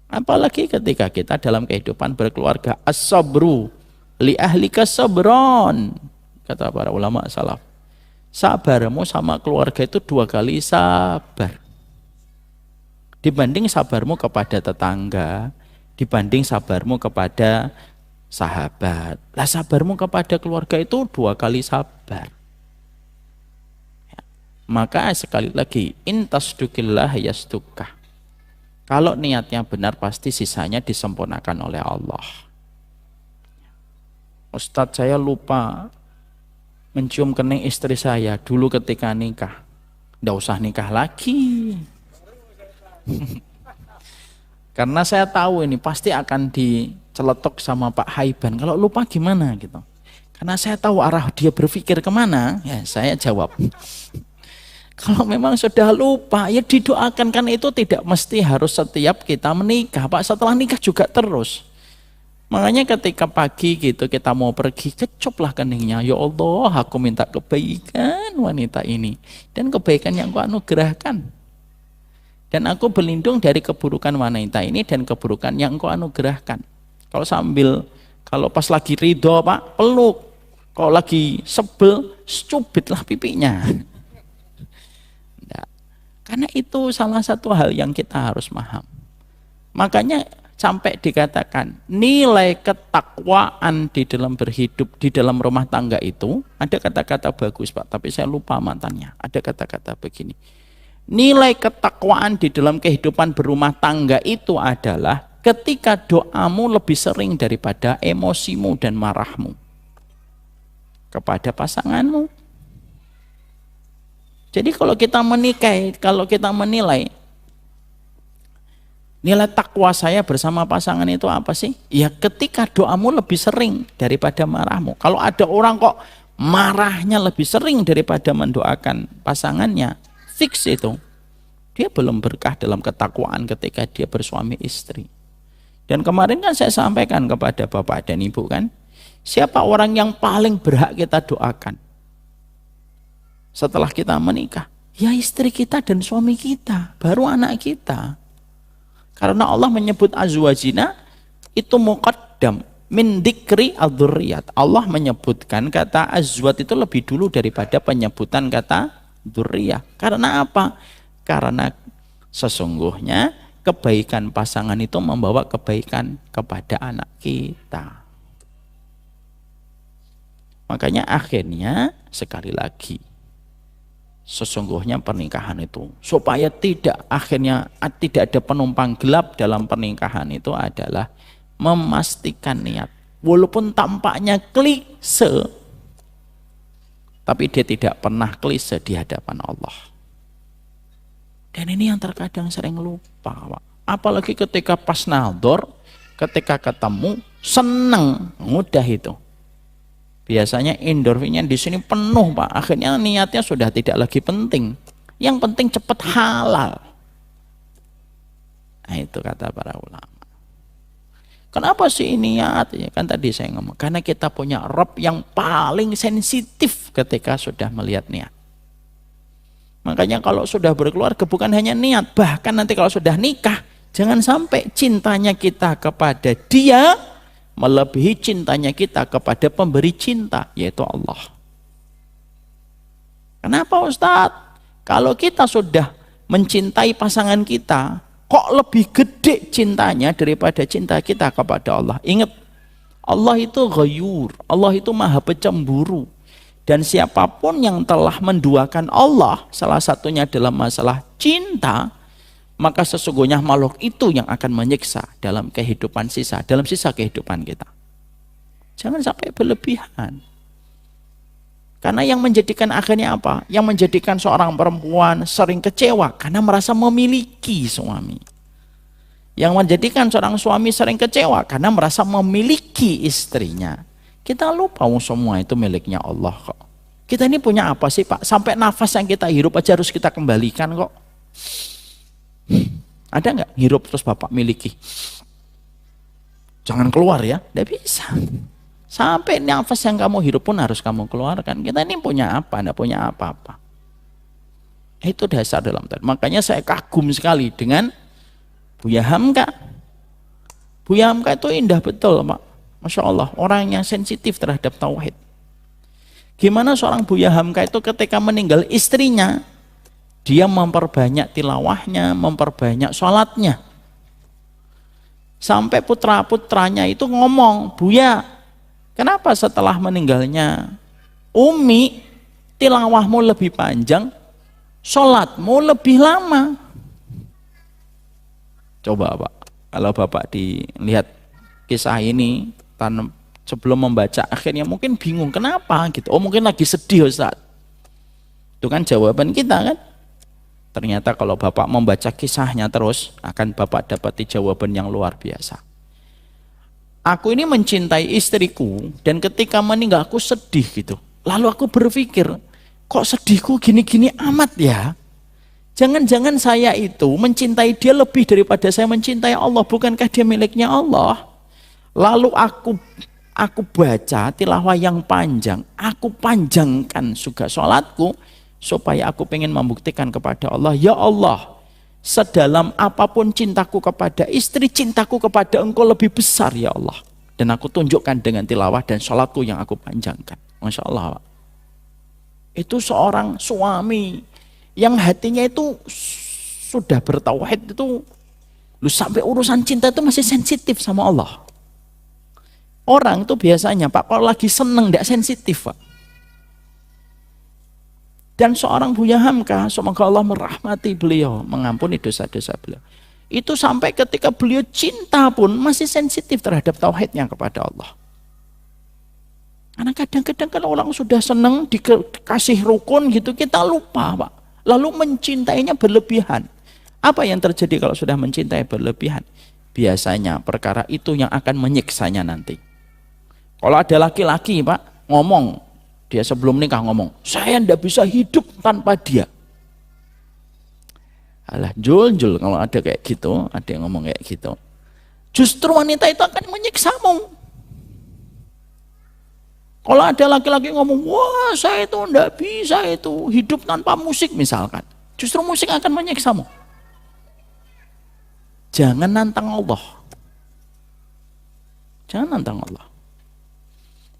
Apalagi ketika kita dalam kehidupan berkeluarga, as-sabru li ahlika sabron, kata para ulama salaf. Sabarmu sama keluarga itu 2 kali sabar. Dibanding sabarmu kepada tetangga, dibanding sabarmu kepada sahabat. Lah sabarmu kepada keluarga itu 2 kali sabar. Maka sekali lagi, intasdukillah yasdukah. Kalau niatnya benar pasti sisanya disempurnakan oleh Allah. Ustadz, saya lupa mencium kening istri saya dulu ketika nikah. Nggak usah nikah lagi. Karena saya tahu ini pasti akan diceletuk sama Pak Haiban. Kalau lupa gimana gitu. Karena saya tahu arah dia berpikir kemana, ya saya jawab. Kalau memang sudah lupa, ya didoakan, kan itu tidak mesti harus setiap kita menikah, Pak. Setelah nikah juga terus. Makanya ketika pagi gitu kita mau pergi, kecuplah keningnya. Ya Allah, aku minta kebaikan wanita ini. Dan kebaikan yang Kau anugerahkan. Dan aku berlindung dari keburukan wanita ini dan keburukan yang Kau anugerahkan. Kalau pas lagi ridho, Pak, peluk. Kalau lagi sebel, cubitlah pipinya. Nah, karena itu salah satu hal yang kita harus paham. Makanya sampai dikatakan nilai ketakwaan di dalam berhidup, di dalam rumah tangga itu, ada kata-kata bagus, Pak, tapi saya lupa mantannya. Ada kata-kata begini. Nilai ketakwaan di dalam kehidupan berumah tangga itu adalah ketika doamu lebih sering daripada emosimu dan marahmu kepada pasanganmu. Jadi kalau kita menikah, kalau kita menilai nilai takwa saya bersama pasangan itu apa sih? Ya ketika doamu lebih sering daripada marahmu. Kalau ada orang kok marahnya lebih sering daripada mendoakan pasangannya, fix itu. Dia belum berkah dalam ketakwaan ketika dia bersuami istri. Dan kemarin kan saya sampaikan kepada Bapak dan Ibu kan, siapa orang yang paling berhak kita doakan setelah kita menikah? Ya istri kita dan suami kita, baru anak kita. Karena Allah menyebut azwajina itu muqaddam min dzikri adzurriyat. Allah menyebutkan kata azwat itu lebih dulu daripada penyebutan kata dzurriyah. Karena apa? Karena sesungguhnya kebaikan pasangan itu membawa kebaikan kepada anak kita. Makanya akhirnya sekali lagi, sesungguhnya pernikahan itu supaya akhirnya tidak ada penumpang gelap dalam pernikahan itu adalah memastikan niat. Walaupun tampaknya klise, tapi dia tidak pernah klise di hadapan Allah. Dan ini yang terkadang sering lupa, Pak. Apalagi ketika pas nador, ketika ketemu, seneng, mudah itu. Biasanya endorfinnya di sini penuh, Pak. Akhirnya niatnya sudah tidak lagi penting. Yang penting cepat halal. Nah, itu kata para ulama. Kenapa sih niat? Ya, kan tadi saya ngomong. Karena kita punya Rabb yang paling sensitif ketika sudah melihat niat. Makanya kalau sudah berkeluarga bukan hanya niat. Bahkan nanti kalau sudah nikah, jangan sampai cintanya kita kepada dia melebihi cintanya kita kepada pemberi cinta, yaitu Allah. Kenapa Ustadz? Kalau kita sudah mencintai pasangan kita, kok lebih gede cintanya daripada cinta kita kepada Allah? Ingat, Allah itu ghayur, Allah itu maha pecemburu. Dan siapapun yang telah menduakan Allah, salah satunya dalam masalah cinta, maka sesungguhnya makhluk itu yang akan menyiksa dalam sisa kehidupan kita. Jangan sampai berlebihan. Karena yang menjadikan akhirnya apa? Yang menjadikan seorang perempuan sering kecewa karena merasa memiliki suami. Yang menjadikan seorang suami sering kecewa karena merasa memiliki istrinya. Kita lupa semua itu miliknya Allah kok. Kita ini punya apa sih, Pak? Sampai nafas yang kita hirup aja harus kita kembalikan kok. Ada nggak hirup terus Bapak miliki? Jangan keluar ya, tidak bisa. Sampai nafas yang kamu hirup pun harus kamu keluarkan. Kita ini punya apa? Tidak punya apa-apa. Itu dasar dalam tauhid. Makanya saya kagum sekali dengan Buya Hamka. Buya Hamka itu indah betul, Pak. Masya Allah, orang yang sensitif terhadap tauhid. Gimana seorang Buya Hamka itu ketika meninggal istrinya, dia memperbanyak tilawahnya, memperbanyak sholatnya. Sampai putra-putranya itu ngomong, Buya, kenapa setelah meninggalnya Umi, tilawahmu lebih panjang, sholatmu lebih lama? Coba Pak, kalau Bapak dilihat kisah ini, sebelum membaca akhirnya mungkin bingung, kenapa gitu? Oh mungkin lagi sedih Ustaz. Itu kan jawaban kita kan. Ternyata kalau Bapak membaca kisahnya terus, akan Bapak dapati jawaban yang luar biasa. Aku ini mencintai istriku, dan ketika meninggal aku sedih gitu. Lalu aku berpikir, kok sedihku gini-gini amat ya? Jangan-jangan saya itu mencintai dia lebih daripada saya mencintai Allah. Bukankah dia miliknya Allah? Lalu aku baca tilawah yang panjang. Aku panjangkan juga sholatku, supaya aku pengen membuktikan kepada Allah, ya Allah, sedalam apapun cintaku kepada istri, cintaku kepada engkau lebih besar ya Allah. Dan aku tunjukkan dengan tilawah dan sholatku yang aku panjangkan. Masya Allah, Pak. Itu seorang suami yang hatinya itu sudah bertauhid itu, lu sampai urusan cinta itu masih sensitif sama Allah. Orang itu biasanya Pak, kalau lagi seneng tidak sensitif Pak. Dan seorang Buya Hamka, semoga Allah merahmati beliau, mengampuni dosa-dosa beliau. Itu sampai ketika beliau cinta pun masih sensitif terhadap tauhidnya kepada Allah. Karena kadang-kadang kalau orang sudah senang dikasih rukun gitu, kita lupa Pak. Lalu mencintainya berlebihan. Apa yang terjadi kalau sudah mencintai berlebihan? Biasanya perkara itu yang akan menyiksanya nanti. Kalau ada laki-laki Pak ngomong, dia sebelum nikah ngomong, saya ndak bisa hidup tanpa dia. Alah, jul kalau ada kayak gitu, ada yang ngomong kayak gitu. Justru wanita itu akan menyiksamu. Kalau ada laki-laki ngomong, wah saya itu ndak bisa itu hidup tanpa musik misalkan. Justru musik akan menyiksamu. Jangan nantang Allah. Jangan nantang Allah.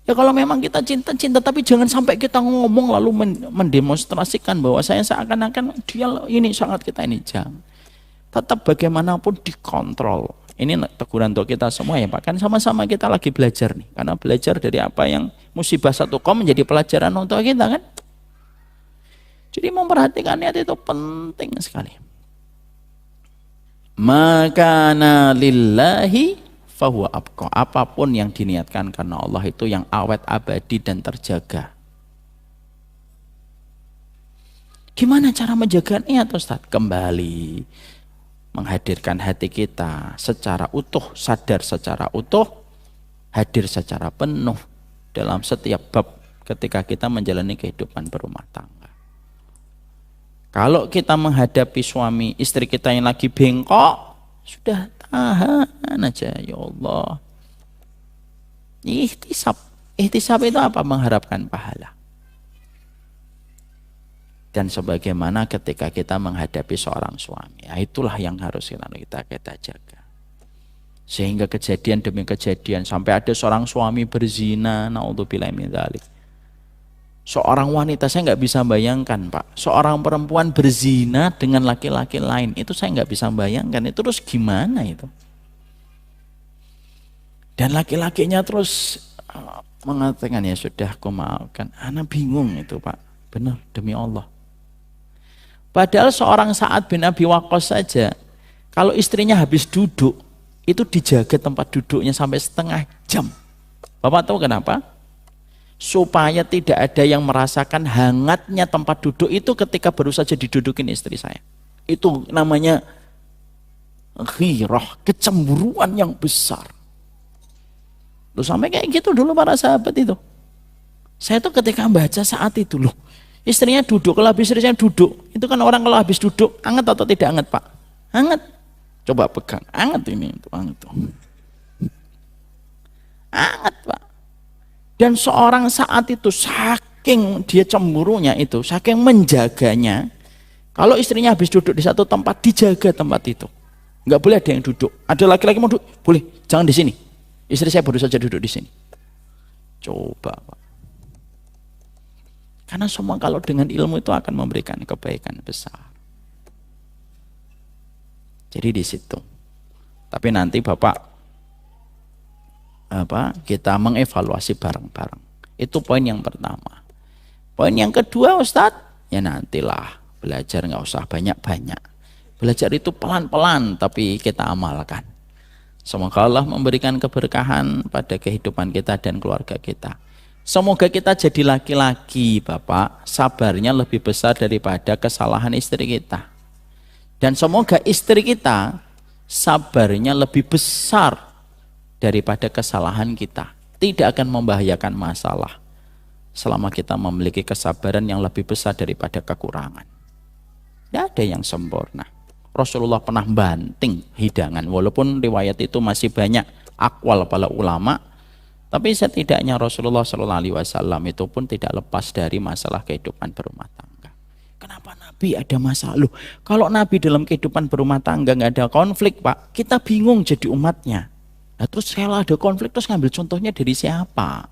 Ya kalau memang kita cinta-cinta, tapi jangan sampai kita ngomong lalu mendemonstrasikan bahwa saya seakan-akan dia ini sangat kita ini. Jangan. Tetap bagaimanapun dikontrol. Ini teguran untuk kita semua ya Pak. Kan sama-sama kita lagi belajar nih. Karena belajar dari apa yang musibah satu kaum menjadi pelajaran untuk kita kan. Jadi memperhatikan niat itu penting sekali. Makana lillahi fahuwa abqa. Apapun yang diniatkan karena Allah itu yang awet abadi dan terjaga. Gimana cara menjaga niat Ustaz? Kembali menghadirkan hati kita secara utuh, sadar secara utuh, hadir secara penuh dalam setiap bab ketika kita menjalani kehidupan berumah tangga. Kalau kita menghadapi suami istri kita yang lagi bengkok, sudah tahan aja ya Allah. Ihtisab. Ihtisab itu apa? Mengharapkan pahala. Dan sebagaimana ketika kita menghadapi seorang suami, ya itulah yang harus kita jaga. Sehingga kejadian demi kejadian sampai ada seorang suami berzina, naudzubillah min dzalik. Seorang wanita, saya nggak bisa bayangkan Pak, seorang perempuan berzina dengan laki-laki lain, itu saya nggak bisa bayangkan, itu terus gimana itu? Dan laki-lakinya terus mengatakan, ya sudah aku maafkan. Anak bingung itu Pak, benar demi Allah. Padahal seorang Sa'ad bin Abi Waqqas saja, kalau istrinya habis duduk, itu dijaga tempat duduknya sampai setengah jam. Bapak tahu kenapa? Supaya tidak ada yang merasakan hangatnya tempat duduk itu ketika baru saja didudukin istri saya. Itu namanya ghirah, kecemburuan yang besar. Loh, sampai kayak gitu dulu para sahabat itu. Saya tuh ketika baca saat itu loh, istrinya duduk, kalau habis istrinya duduk, itu kan orang kalau habis duduk, hangat atau tidak hangat Pak? Hangat. Coba pegang, hangat ini, hangat tuh. Hangat Pak. Dan seorang saat itu saking dia cemburunya itu, saking menjaganya, kalau istrinya habis duduk di satu tempat, dijaga tempat itu. Nggak boleh ada yang duduk. Ada laki-laki mau duduk, boleh, jangan di sini. Istri saya baru saja duduk di sini. Coba Pak. Karena semua kalau dengan ilmu itu akan memberikan kebaikan besar. Jadi di situ. Tapi nanti Bapak kita mengevaluasi bareng-bareng. Itu poin yang pertama. Poin yang kedua Ustadz, ya nantilah belajar, nggak usah banyak-banyak. Belajar itu pelan-pelan tapi kita amalkan. Semoga Allah memberikan keberkahan pada kehidupan kita dan keluarga kita. Semoga kita jadi laki-laki Bapak, sabarnya lebih besar daripada kesalahan istri kita. Dan semoga istri kita sabarnya lebih besar daripada kesalahan kita. Tidak akan membahayakan masalah selama kita memiliki kesabaran yang lebih besar daripada kekurangan. Tidak ada yang sempurna. Rasulullah pernah banting hidangan, walaupun riwayat itu masih banyak akwal para ulama, tapi setidaknya Rasulullah SAW itu pun tidak lepas dari masalah kehidupan berumah tangga. Kenapa Nabi ada masalah? Loh, kalau Nabi dalam kehidupan berumah tangga nggak ada konflik, Pak, kita bingung jadi umatnya. Nah, terus kalau ada konflik, terus ngambil contohnya dari siapa?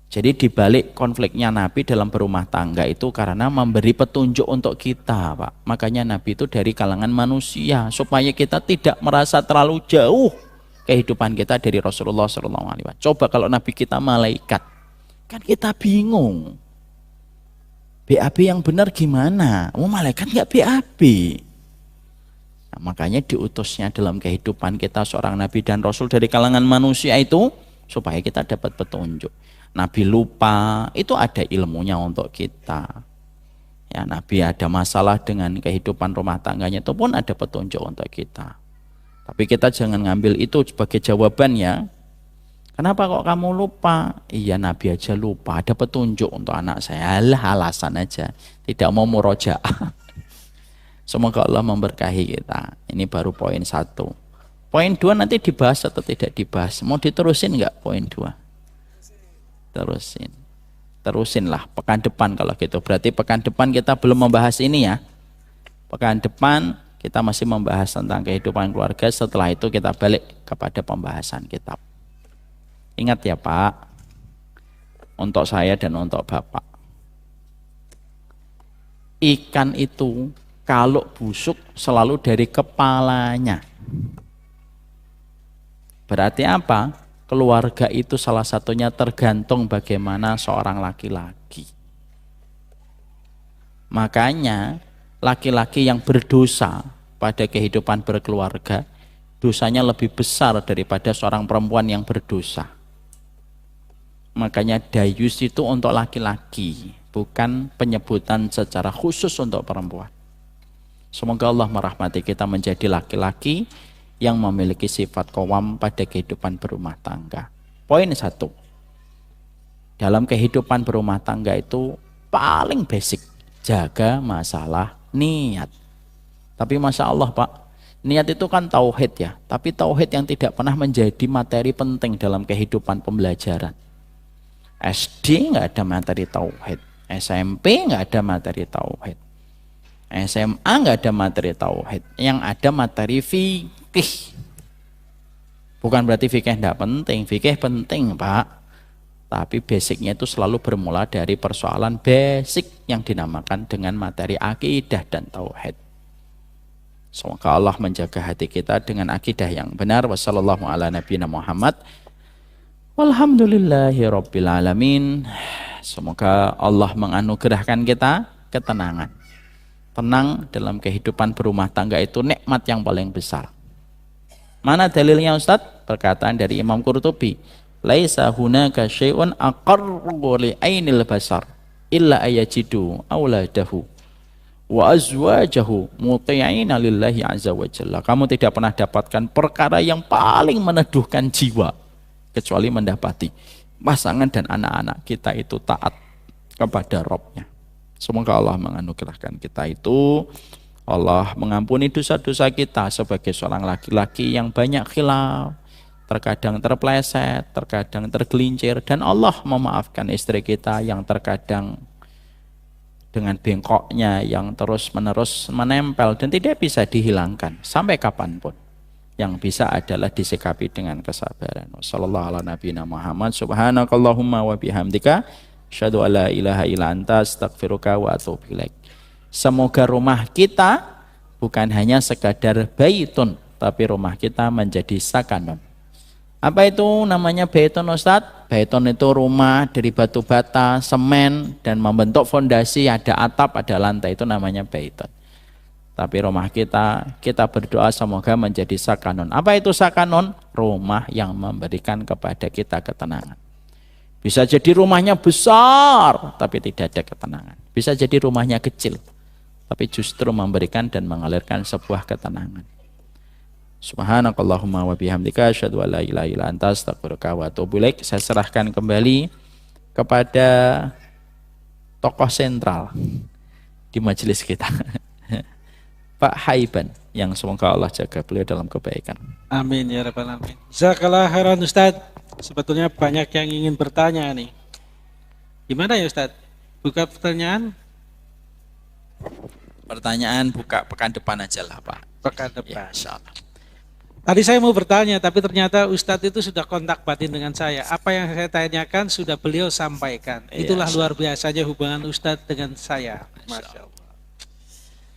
Jadi dibalik konfliknya Nabi dalam berumah tangga itu karena memberi petunjuk untuk kita, Pak. Makanya Nabi itu dari kalangan manusia supaya kita tidak merasa terlalu jauh kehidupan kita dari Rasulullah SAW. Coba kalau Nabi kita malaikat, kan kita bingung. BAB yang benar gimana? Oh, malaikat nggak BAB. Nah, makanya diutusnya dalam kehidupan kita seorang Nabi dan Rasul dari kalangan manusia itu supaya kita dapat petunjuk. Nabi lupa, itu ada ilmunya untuk kita. Ya, Nabi ada masalah dengan kehidupan rumah tangganya, itu pun ada petunjuk untuk kita. Tapi kita jangan ngambil itu sebagai jawaban ya. Kenapa kok kamu lupa? Iya, Nabi aja lupa, ada petunjuk untuk anak saya. Alah, alasan aja, tidak mau murojaah. Semoga Allah memberkahi kita. Ini baru poin 1. Poin 2 nanti dibahas atau tidak dibahas? Mau diterusin nggak poin 2? Terusin lah pekan depan kalau gitu. Berarti pekan depan kita belum membahas ini ya. Pekan depan kita masih membahas tentang kehidupan keluarga. Setelah itu kita balik kepada pembahasan kitab. Ingat ya Pak, untuk saya dan untuk Bapak, ikan itu kalau busuk selalu dari kepalanya. Berarti apa? Keluarga itu salah satunya tergantung bagaimana seorang laki-laki. Makanya laki-laki yang berdosa pada kehidupan berkeluarga, dosanya lebih besar daripada seorang perempuan yang berdosa. Makanya dayus itu untuk laki-laki, bukan penyebutan secara khusus untuk perempuan. Semoga Allah merahmati kita menjadi laki-laki yang memiliki sifat qawam pada kehidupan berumah tangga. Poin 1. Dalam kehidupan berumah tangga itu paling basic, jaga masalah niat. Tapi Masya Allah Pak, niat itu kan tauhid ya, tapi tauhid yang tidak pernah menjadi materi penting dalam kehidupan pembelajaran. SD nggak ada materi tauhid, SMP nggak ada materi tauhid, SMA nggak ada materi tauhid, yang ada materi fikih. Bukan berarti fikih tidak penting, fikih penting Pak, tapi basicnya itu selalu bermula dari persoalan basic yang dinamakan dengan materi akidah dan tauhid. Semoga Allah menjaga hati kita dengan akidah yang benar. Wassallallahu ala nabiyina Muhammad walhamdulillahi rabbil alamin. Semoga Allah menganugerahkan kita ketenangan. Tenang dalam kehidupan berumah tangga itu nikmat yang paling besar. Mana dalilnya Ustadz? Perkataan dari Imam Qurtubi, laisa hunaka syai'un aqarru li ainil basar illa ayajidu auladahu wa azwajahu muti'ina lillahi azza wa jalla. Kamu tidak pernah dapatkan perkara yang paling meneduhkan jiwa kecuali mendapati pasangan dan anak-anak kita itu taat kepada Rabb-nya. Semoga Allah menganugerahkan kita itu. Allah mengampuni dosa-dosa kita sebagai seorang laki-laki yang banyak khilaf, terkadang terpleset, terkadang tergelincir, dan Allah memaafkan istri kita yang terkadang dengan bengkoknya yang terus-menerus menempel dan tidak bisa dihilangkan sampai kapanpun. Yang bisa adalah disikapi dengan kesabaran. Wassallallahu ala nabiyina Muhammad subhanakallahumma wa bihamdika asyhadu alla ilaha illa anta astaghfiruka wa atubu ilaik. Semoga rumah kita bukan hanya sekadar baitun, tapi rumah kita menjadi sakanun. Apa itu namanya baitun Ustadz? Baitun itu rumah dari batu bata, semen, dan membentuk fondasi, ada atap, ada lantai, itu namanya baitun. Tapi rumah kita berdoa semoga menjadi sakanun. Apa itu sakanun? Rumah yang memberikan kepada kita ketenangan. Bisa jadi rumahnya besar, tapi tidak ada ketenangan. Bisa jadi rumahnya kecil, tapi justru memberikan dan mengalirkan sebuah ketenangan. Subhanakallahumma wa bihamdika asyhadu an la ilaha illa anta astaghfiruka wa atubu ilaik. Saya serahkan kembali kepada tokoh sentral di majelis kita, Pak Haiban, yang semoga Allah jaga beliau dalam kebaikan. Amin ya rabbal alamin. Jazakallah khairan Ustadz. Sebetulnya banyak yang ingin bertanya nih. Gimana ya Ustadz? Buka pertanyaan? Pertanyaan buka pekan depan aja lah Pak. Pekan Ya, depan. insyaallah. Tadi saya mau bertanya, tapi ternyata Ustadz itu sudah kontak batin dengan saya. Apa yang saya tanyakan sudah beliau sampaikan. Iya, Itulah luar biasanya hubungan Ustadz dengan saya. Masya Allah.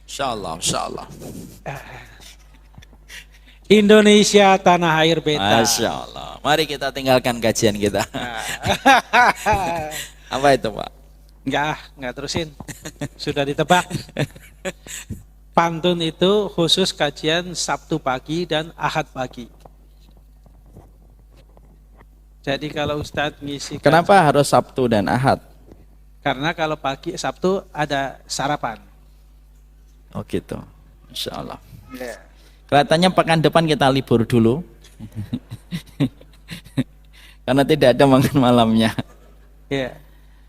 Insyaallah, insyaallah. Indonesia tanah air beta. Masya Allah. Mari kita tinggalkan kajian kita. Apa itu Pak? Enggak terusin. Sudah ditebak. Pantun itu khusus kajian Sabtu pagi dan Ahad pagi. Jadi kalau Ustadz ngisi Kenapa harus Sabtu dan Ahad? Karena kalau pagi Sabtu ada sarapan. Oh gitu. Insyaallah. Ya. Kelihatannya pekan depan kita libur dulu. Karena tidak ada makan malamnya. Ya.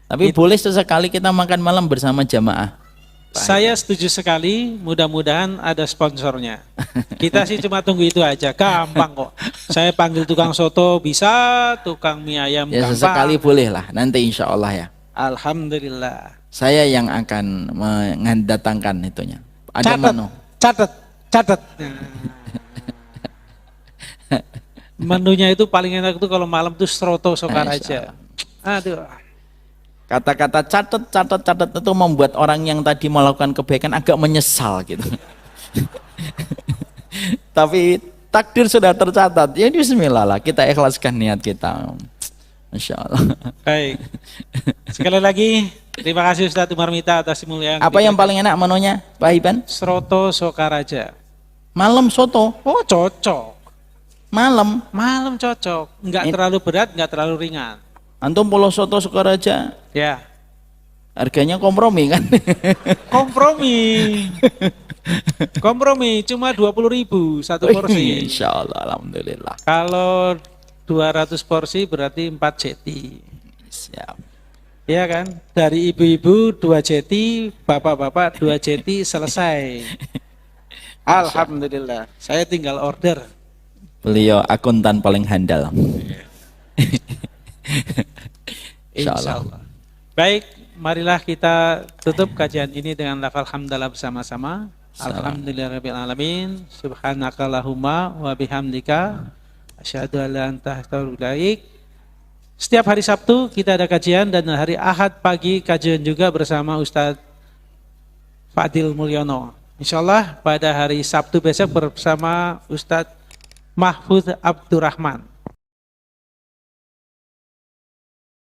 Tapi boleh sesekali kita makan malam bersama jamaah. Saya setuju sekali, mudah-mudahan ada sponsornya. Kita sih cuma tunggu itu aja, gampang kok. Saya panggil tukang soto bisa, tukang mie ayam Ya gampang. sesekali boleh lah, nanti insya Allah ya. Alhamdulillah. Saya yang akan mendatangkan itunya. Ada menu. Catat. Menunya itu paling enak itu kalau malam tuh Sroto Sokaraja. Aduh. Kata-kata catat itu membuat orang yang tadi melakukan kebaikan agak menyesal gitu. Tapi takdir sudah tercatat. Ya bismillah lah, kita ikhlaskan niat kita. Masya Allah. Baik. Sekali lagi, terima kasih Ustadz Umar Mita atas mulia. Apa yang paling enak menunya, Pak Iban? Sroto Sokaraja. Malam soto. Oh cocok. Malam. Malam cocok. Nggak terlalu berat, nggak terlalu ringan. Antum polo soto Sukaraja. Ya. Harganya kompromi kan? Kompromi cuma 20.000 satu porsi. Insya Allah, alhamdulillah. Kalau 200 porsi berarti 4 jeti. Siap. Ya kan? Dari ibu-ibu 2 jeti, bapak-bapak 2 jeti selesai. Alhamdulillah. Saya tinggal order. Beliau akuntan paling handal. Insya Allah. Baik, marilah kita tutup kajian ini dengan lafal hamdalah bersama-sama. Alhamdulillahirabbil alamin. Subhanakallahumma wa bihamdika asyhadu an la ilaha illa anta. Setiap hari Sabtu kita ada kajian dan hari Ahad pagi kajian juga bersama Ustadz Fadil Mulyono. Insyaallah pada hari Sabtu besok bersama Ustadz Mahfud Abdurrahman.